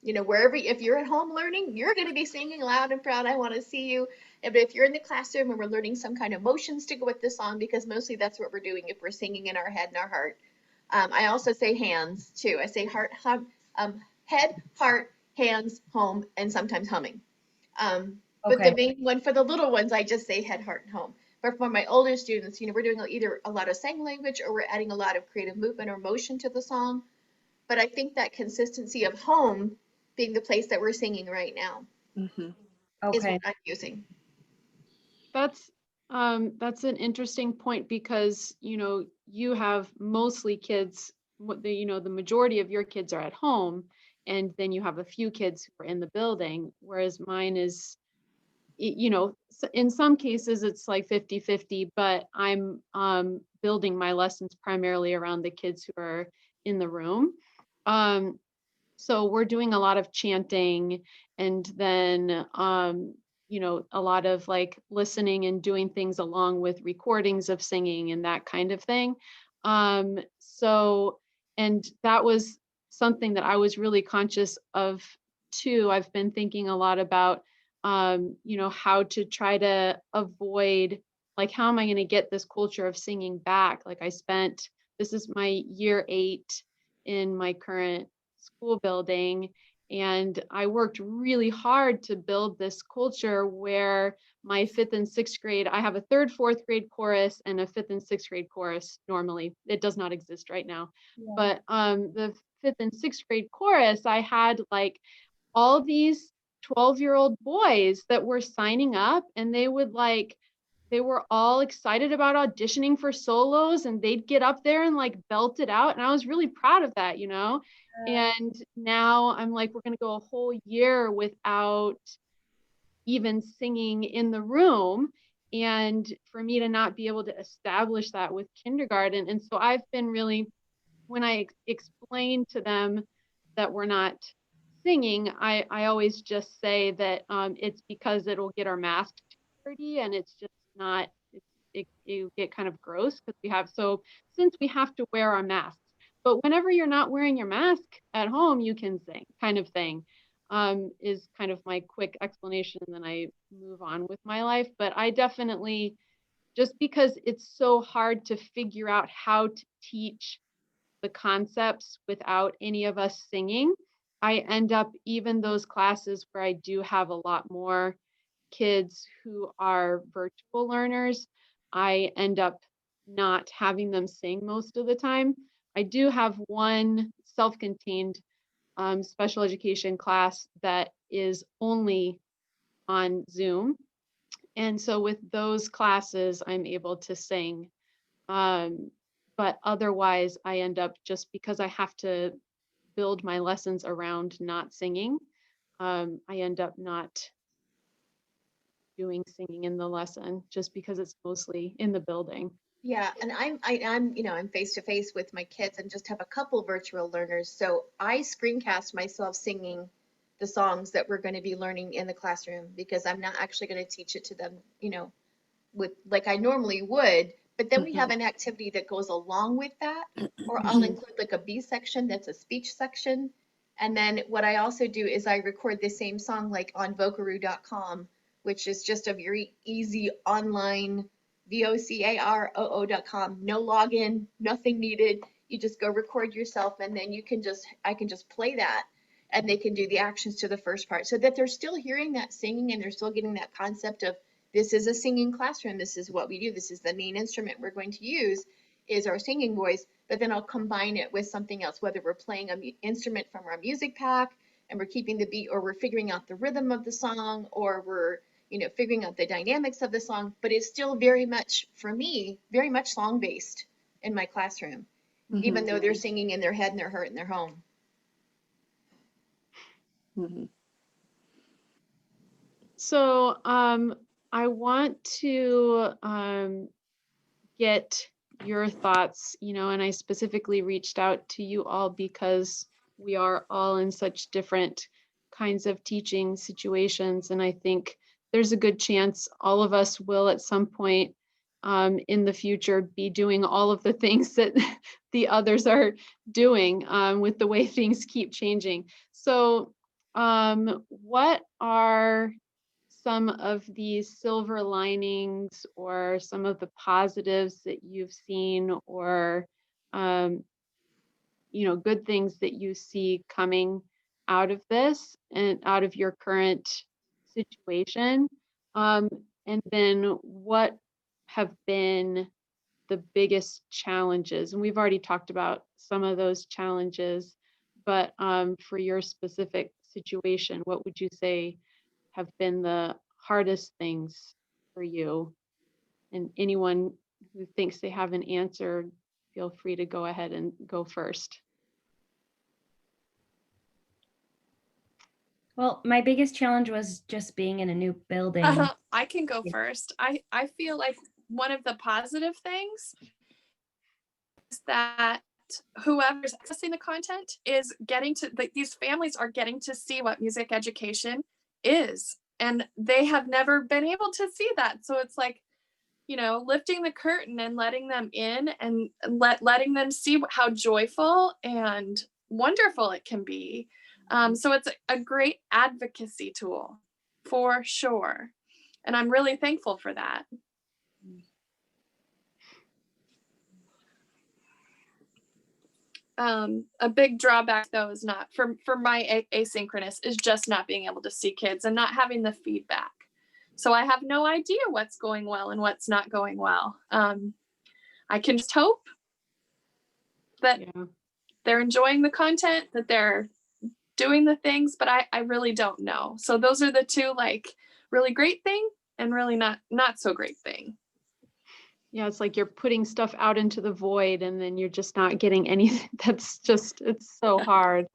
If you're at home learning, you're going to be singing loud and proud. I want to see you. But if you're in the classroom and we're learning some kind of motions to go with the song, because mostly that's what we're doing if we're singing in our head and our heart. I also say hands too. I say heart, head, heart, hands, home, and sometimes humming. But the main one for the little ones, I just say head, heart, and home. But for my older students, we're doing either a lot of sign language or we're adding a lot of creative movement or motion to the song. But I think that consistency of home being the place that we're singing right now is what I'm using. That's an interesting point, because you have mostly kids, the majority of your kids are at home, and then you have a few kids who are in the building, whereas mine is, in some cases it's like 50-50, but I'm building my lessons primarily around the kids who are in the room. So we're doing a lot of chanting, and then a lot of like listening and doing things along with recordings of singing and that kind of thing. So, and that was something that I was really conscious of too. I've been thinking a lot about how to try to avoid, like, how am I going to get this culture of singing back? Like, this is my year 8 in my current school building, and I worked really hard to build this culture where my 5th and 6th grade, I have a 3rd, 4th grade chorus and a 5th and 6th grade chorus. Normally it does not exist right now. Yeah. But the 5th and 6th grade chorus, I had like all these 12-year-old boys that were signing up, and they were all excited about auditioning for solos, and they'd get up there and like belt it out. And I was really proud of that, And now I'm like, we're going to go a whole year without even singing in the room. And for me to not be able to establish that with kindergarten. And so I've been really, when I explain to them that we're not singing, I always just say that it's because it'll get our mask too dirty, and it's just not, you get kind of gross because since we have to wear our masks, but whenever you're not wearing your mask at home, you can sing, kind of thing, is kind of my quick explanation. And then I move on with my life. But I definitely, just because it's so hard to figure out how to teach the concepts without any of us singing, I end up, even those classes where I do have a lot more kids who are virtual learners, I end up not having them sing most of the time. I do have one self-contained special education class that is only on Zoom. And so with those classes, I'm able to sing. But otherwise, I end up, just because I have to build my lessons around not singing, I end up not doing singing in the lesson just because it's mostly in the building. Yeah, and I'm face to face with my kids and just have a couple virtual learners. So I screencast myself singing the songs that we're going to be learning in the classroom, because I'm not actually going to teach it to them, with like I normally would. But then we have an activity that goes along with that, or I'll include like a B section that's a speech section. And then what I also do is I record the same song like on vocaroo.com, which is just a very easy online, vocaroo.com, no login, nothing needed. You just go record yourself, and then I can just play that, and they can do the actions to the first part, so that they're still hearing that singing, and they're still getting that concept of, this is a singing classroom. This is what we do. This is the main instrument we're going to use, is our singing voice. But then I'll combine it with something else, whether we're playing an instrument from our music pack and we're keeping the beat, or we're figuring out the rhythm of the song, or we're figuring out the dynamics of the song. But it's still very much, for me, very much song based in my classroom, even though they're singing in their head and their heart and their home. So I want to get your thoughts, and I specifically reached out to you all because we are all in such different kinds of teaching situations. And I think there's a good chance all of us will at some point in the future be doing all of the things that the others are doing with the way things keep changing. So what are some of these silver linings, or some of the positives that you've seen, or good things that you see coming out of this and out of your current situation? And then what have been the biggest challenges? And we've already talked about some of those challenges, but for your specific situation, what would you say have been the hardest things for you? And anyone who thinks they have an answer, feel free to go ahead and go first. Well, my biggest challenge was just being in a new building. I can go first. I feel like one of the positive things is that whoever's accessing the content is getting to, like, these families are getting to see what music education is, and they have never been able to see that. So it's like, lifting the curtain and letting them in, and letting them see how joyful and wonderful it can be. So it's a great advocacy tool for sure. And I'm really thankful for that. A big drawback, though, is not for my asynchronous is just not being able to see kids and not having the feedback. So I have no idea what's going well and what's not going well. I can just hope that they're enjoying the content, that they're doing the things, but I really don't know. So those are the two, like, really great thing and really not so great thing. Yeah, it's like you're putting stuff out into the void and then you're just not getting anything. It's so hard.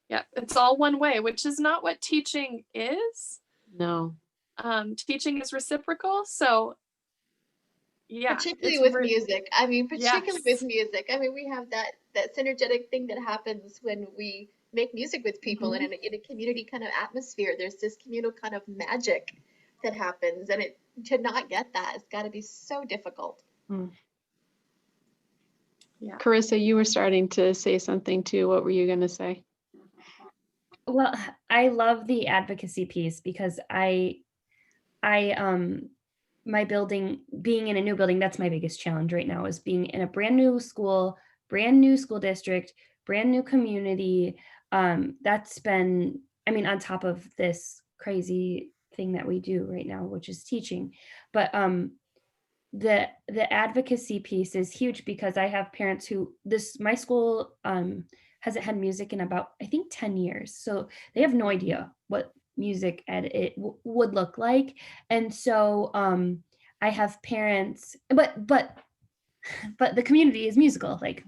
Yeah, it's all one way, which is not what teaching is. No. Teaching is reciprocal. So yeah. Particularly with music. I mean, particularly Yes. with music. I mean, we have that synergetic thing that happens when we make music with people in a community kind of atmosphere. There's this communal kind of magic that happens, and to not get that, it's got to be so difficult. Yeah. Carissa, you were starting to say something too. What were you going to say? Well, I love the advocacy piece because my building, being in a new building, that's my biggest challenge right now, is being in a brand new school district, brand new community. That's been, I mean, on top of this crazy thing that we do right now, which is teaching. But the advocacy piece is huge because I have parents who my school hasn't had music in about, I think, 10 years. So they have no idea what music ed would look like. And so I have parents, but the community is musical, like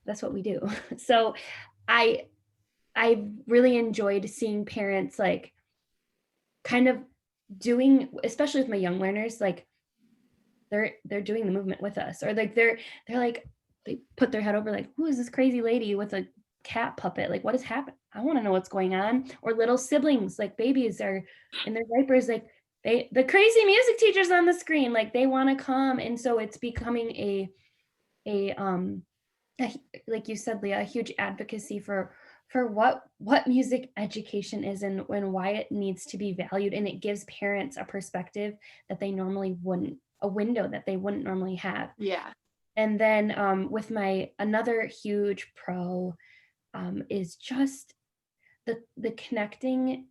that's what we do. So I really enjoyed seeing parents like kind of doing, especially with my young learners, like they're doing the movement with us, or like they're like, they put their head over like, who is this crazy lady with a cat puppet? Like, what is happening? I want to know what's going on. Or little siblings, like babies are in their diapers, like the crazy music teacher's on the screen, like they want to come. And so it's becoming a like you said, Leah, a huge advocacy for what music education is and why it needs to be valued. And it gives parents a perspective that they normally wouldn't, a window that they wouldn't normally have. Yeah. And then with another huge pro is just the connecting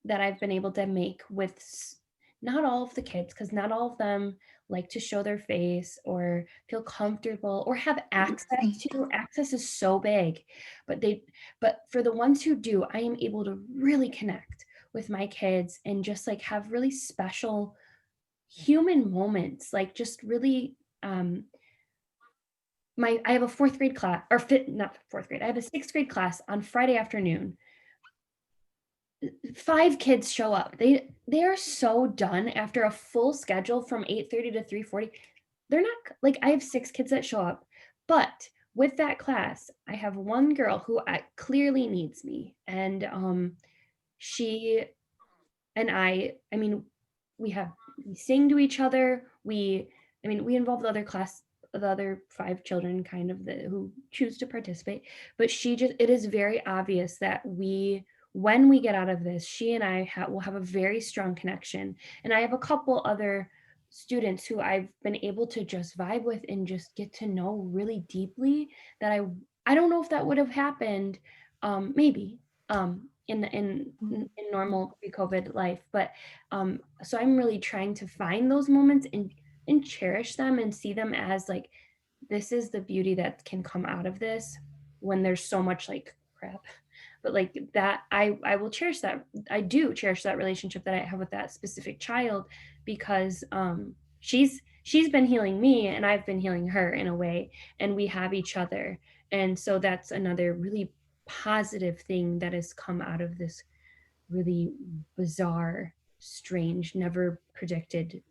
that I've been able to make with not all of the kids, because not all of them like to show their face or feel comfortable or have access to. Access is so big, but for the ones who do, I am able to really connect with my kids and just like have really special human moments, like just really I have a fourth grade class, or not fourth grade, I have a sixth grade class on Friday afternoon. 5 kids show up. They are so done after a full schedule from 8:30 to 3:40. They're not like, I have 6 kids that show up, but with that class, I have one girl who clearly needs me, and she and I mean, we sing to each other. We involve the other 5 children kind of who choose to participate, but it is very obvious that when we get out of this, she and I will have a very strong connection. And I have a couple other students who I've been able to just vibe with and just get to know really deeply, that I don't know if that would have happened, maybe in normal pre-COVID life, but so I'm really trying to find those moments and cherish them and see them as like, this is the beauty that can come out of this when there's so much like crap. But like that, I will cherish that. I do cherish that relationship that I have with that specific child, because she's been healing me and I've been healing her in a way, and we have each other. And so that's another really positive thing that has come out of this really bizarre, strange, never predicted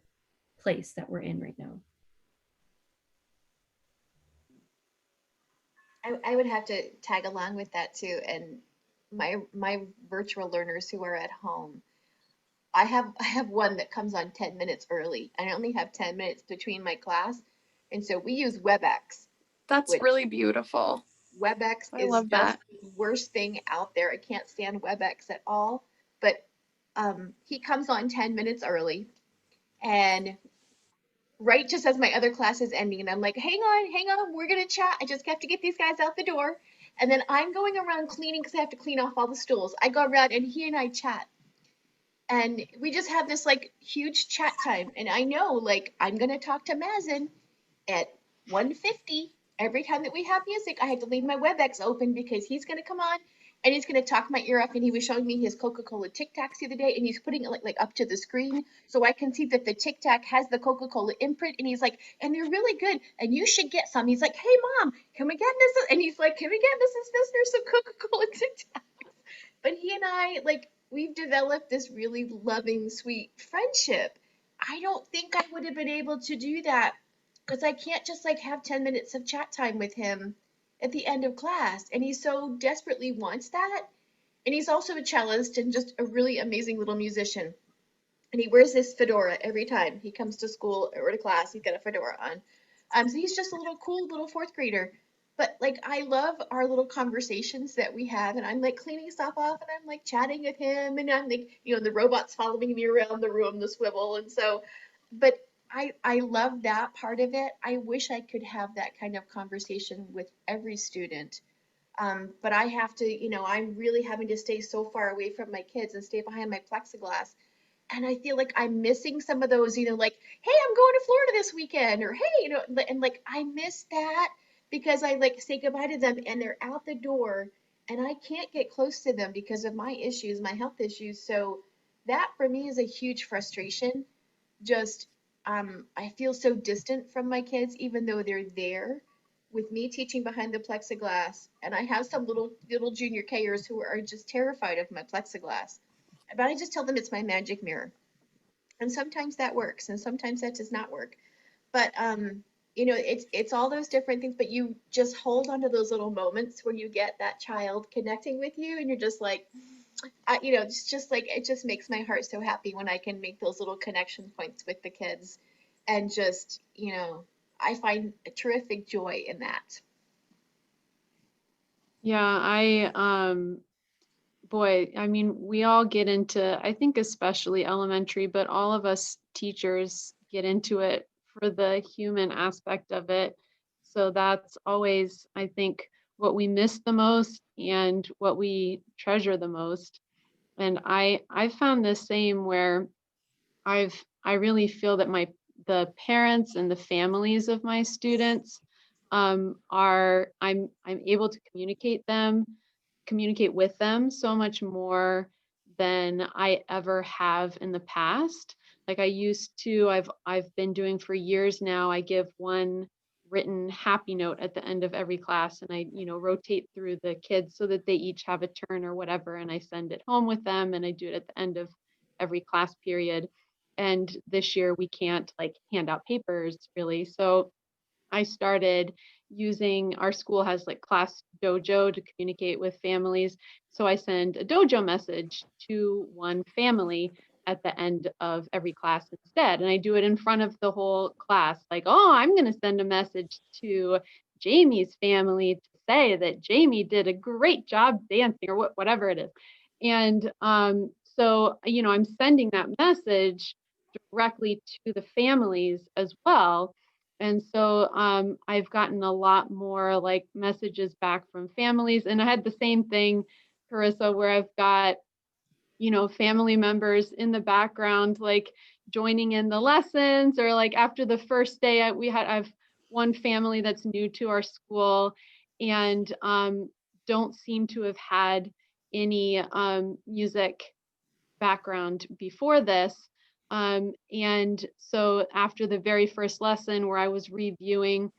place that we're in right now. I would have to tag along with that too. And my virtual learners who are at home, I have one that comes on 10 minutes early. I only have 10 minutes between my class. And so we use WebEx, That's which really beautiful. WebEx I is love just that. the worst thing out there. I can't stand WebEx at all. But he comes on 10 minutes early, and right just as my other class is ending, and I'm like, hang on, we're gonna chat. I just have to get these guys out the door. And then I'm going around cleaning because I have to clean off all the stools. I go around and he and I chat. And we just have this like huge chat time. And I know like I'm gonna talk to Mazen at 1:50. Every time that we have music, I have to leave my WebEx open because he's gonna come on and he's gonna talk my ear off. And he was showing me his Coca-Cola Tic Tacs the other day, and he's putting it like up to the screen so I can see that the Tic Tac has the Coca-Cola imprint. And he's like, and they're really good, and you should get some. He's like, hey mom, can we get Mrs. And he's like, can we get Mrs. Pfitzner some Coca-Cola Tic Tacs? But he and I, like, we've developed this really loving, sweet friendship. I don't think I would have been able to do that because I can't just like have 10 minutes of chat time with him at the end of class. And he so desperately wants that. And he's also a cellist and just a really amazing little musician. And he wears this fedora every time he comes to school or to class. He's got a fedora on. So he's just a little cool little fourth grader. But like I love our little conversations that we have, and I'm like cleaning stuff off, and I'm like chatting with him, and I'm like, the robot's following me around the room, the swivel, and so. But I love that part of it. I wish I could have that kind of conversation with every student. But I have to, I'm really having to stay so far away from my kids and stay behind my plexiglass, and I feel like I'm missing some of those, like, hey, I'm going to Florida this weekend, or hey, and like I miss that because I like say goodbye to them and they're out the door and I can't get close to them because of my issues, my health issues. So that for me is a huge frustration. Just I feel so distant from my kids, even though they're there with me teaching behind the plexiglass. And I have some little junior Kers who are just terrified of my plexiglass. But I just tell them it's my magic mirror. And sometimes that works and sometimes that does not work. But it's all those different things, but you just hold on to those little moments where you get that child connecting with you and you're just like, it's just like it just makes my heart so happy when I can make those little connection points with the kids and just, I find a terrific joy in that. Yeah, boy, I mean, we all get into, I think especially elementary, but all of us teachers get into it for the human aspect of it. So that's always, I think, what we miss the most and what we treasure the most. And I found the same where I really feel that the parents and the families of my students are I'm able to communicate with them so much more than I ever have in the past. Like I used to, I've been doing for years now. I give one written happy note at the end of every class, and I, rotate through the kids so that they each have a turn or whatever, and I send it home with them, and I do it at the end of every class period. And this year we can't like hand out papers really. So I started using, our school has like class dojo to communicate with families. So I send a dojo message to one family at the end of every class instead. And I do it in front of the whole class, like, oh, I'm going to send a message to Jamie's family to say that Jamie did a great job dancing or whatever it is. And so, I'm sending that message directly to the families as well. And so I've gotten a lot more like messages back from families. And I had the same thing, Carissa, where I've got, family members in the background, like joining in the lessons, or like after the first day I've one family that's new to our school and don't seem to have had any music background before this. And so after the very first lesson where I was reviewing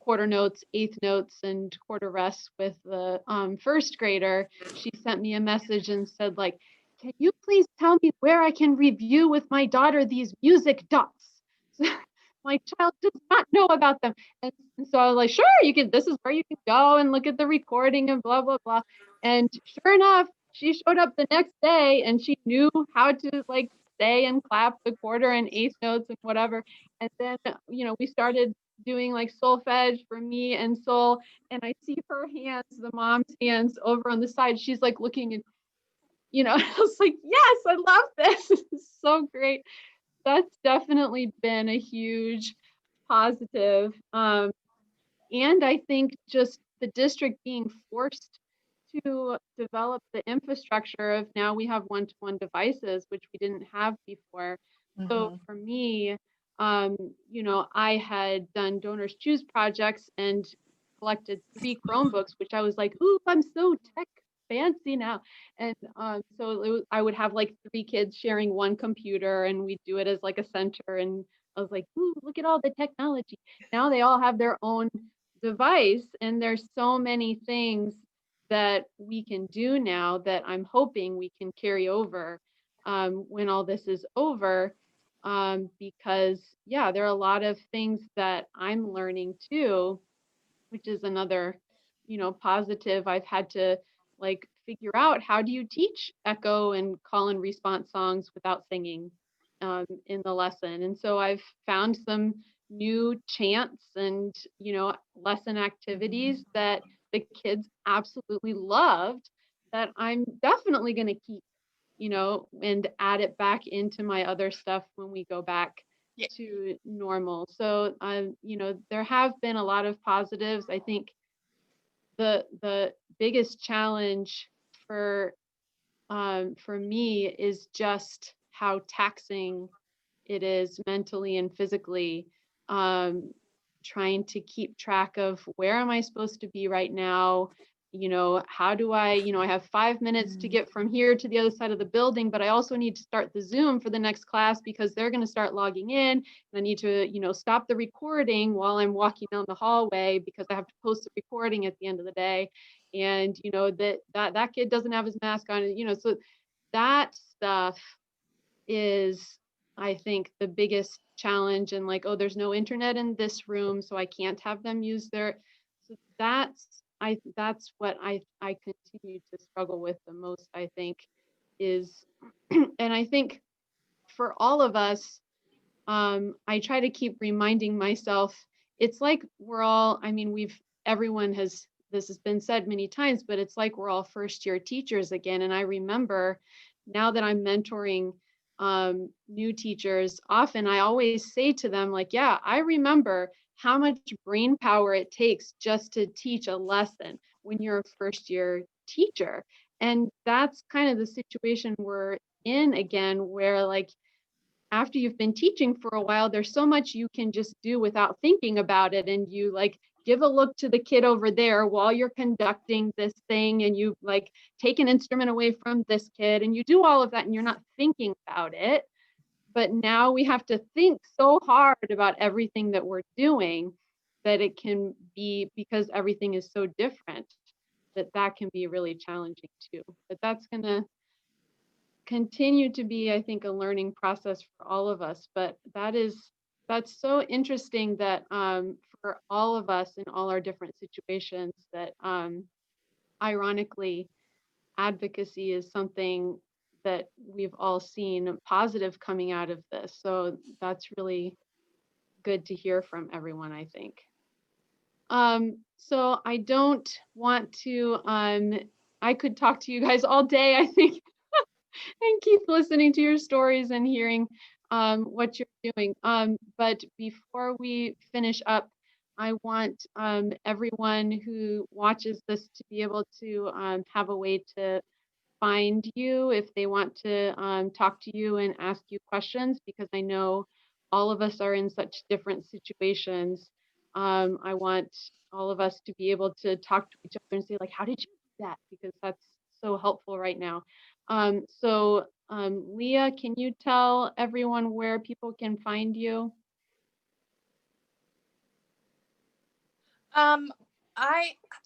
quarter notes, eighth notes, and quarter rests with the first grader, she sent me a message and said, like, can you please tell me where I can review with my daughter these music dots? My child does not know about them. And so I was like, sure, you can, this is where you can go and look at the recording and blah, blah, blah. And sure enough, she showed up the next day and she knew how to like say and clap the quarter and eighth notes and whatever. And then, you know, we started doing like solfege for me and Sol. And I see her hands, the mom's hands over on the side. She's like looking and, you know, I was like, yes, I love this. This is so great. That's definitely been a huge positive. And I think just the district being forced to develop the infrastructure of now we have one-to-one devices, which we didn't have before. So for me, you know, I had done donors choose projects and collected 3 Chromebooks, which I was like, ooh, I'm so tech fancy now. And so I would have like 3 kids sharing one computer and we'd do it as like a center. And I was like, ooh, look at all the technology. Now they all have their own device and there's so many things that we can do now that I'm hoping we can carry over when all this is over. Because yeah, there are a lot of things that I'm learning too, which is another, you know, positive. I've had to like figure out how do you teach echo and call and response songs without singing in the lesson. And so I've found some new chants and, you know, lesson activities that the kids absolutely loved that I'm definitely going to keep, you know, and add it back into my other stuff when we go back to normal. So, you know, there have been a lot of positives. I think the biggest challenge for me is just how taxing it is mentally and physically, trying to keep track of where am I supposed to be right now? You know, how do I, you know, I have 5 minutes to get from here to the other side of the building, but I also need to start the Zoom for the next class because they're going to start logging in. And I need to, you know, stop the recording while I'm walking down the hallway because I have to post the recording at the end of the day. And, you know, that kid doesn't have his mask on, you know, so that stuff is, I think, the biggest challenge. And like, oh, there's no internet in this room, so I can't have them use their, so that's what I continue to struggle with the most, I think, is and I think for all of us, I try to keep reminding myself, it's like we're all, I mean, everyone has, this has been said many times, but it's like we're all first year teachers again. And I remember now that I'm mentoring new teachers, often I always say to them, like, yeah, I remember how much brain power it takes just to teach a lesson when you're a first year teacher. And that's kind of the situation we're in again, where like after you've been teaching for a while, there's so much you can just do without thinking about it. And you like give a look to the kid over there while you're conducting this thing, and you like take an instrument away from this kid, and you do all of that and you're not thinking about it. But now we have to think so hard about everything that we're doing that it can be, because everything is so different, that can be really challenging too. But that's going to continue to be, I think, a learning process for all of us. But that's so interesting that for all of us in all our different situations, that ironically, advocacy is something that we've all seen positive coming out of this. So that's really good to hear from everyone, I think. So I don't want to, I could talk to you guys all day, I think, and keep listening to your stories and hearing what you're doing. But before we finish up, I want everyone who watches this to be able to have a way to find you if they want to talk to you and ask you questions, because I know all of us are in such different situations. I want all of us to be able to talk to each other and say, like, how did you do that? Because that's so helpful right now. So Leah, can you tell everyone where people can find you? I'm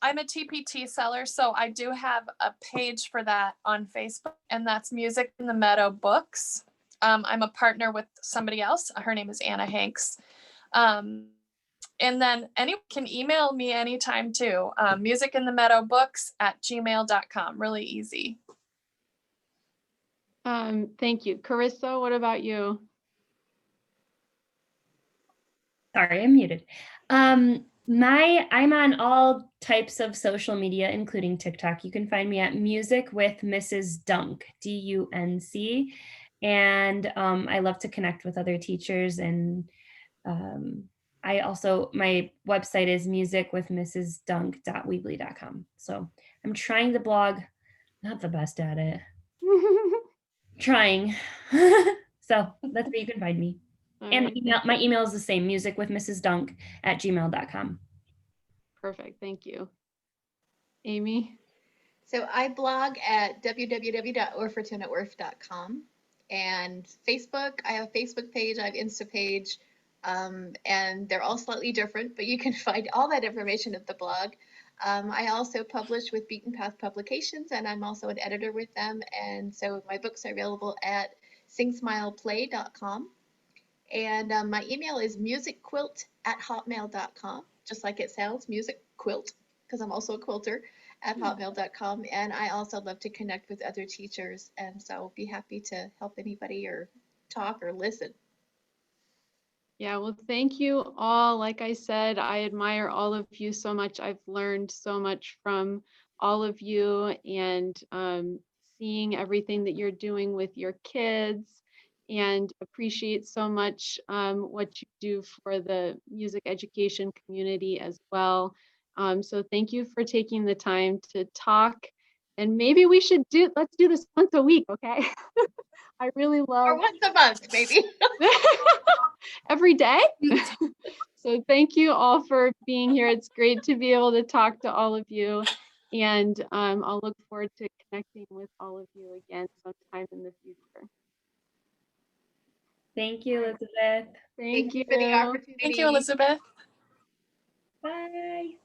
a TPT seller, so I do have a page for that on Facebook, and that's Music in the Meadow Books. I'm a partner with somebody else. Her name is Anna Hanks. And then anyone can email me anytime too. musicinthemeadowbooks@gmail.com. Really easy. Thank you. Carissa, what about you? Sorry, I'm muted. I'm on all types of social media, including TikTok. You can find me at Music with Mrs. Dunk, D-U-N-C. And I love to connect with other teachers. And my website is musicwithmrsdunk.weebly.com. So I'm trying to blog, not the best at it. Trying. So that's where you can find me. And my email is the same, musicwithmrsdunk@gmail.com. Perfect. Thank you. Aimee? So I blog at www.orfortune@orf.com, and Facebook, I have a Facebook page, I have Insta page, and they're all slightly different, but you can find all that information at the blog. I also publish with Beaten Path Publications, and I'm also an editor with them, and so my books are available at singsmileplay.com. And my email is musicquilt@hotmail.com, just like it sounds, music quilt, because I'm also a quilter, at hotmail.com. And I also love to connect with other teachers, and so be happy to help anybody or talk or listen. Yeah, well, thank you all. Like I said, I admire all of you so much. I've learned so much from all of you, and seeing everything that you're doing with your kids, and appreciate so much what you do for the music education community as well. So thank you for taking the time to talk, and maybe let's do this once a week, okay? I really love. Or once a month, maybe. Every day. So thank you all for being here. It's great to be able to talk to all of you. And I'll look forward to connecting with all of you again sometime in the future. Thank you, Elizabeth. Thank you for the opportunity. Thank you, Elizabeth. Bye.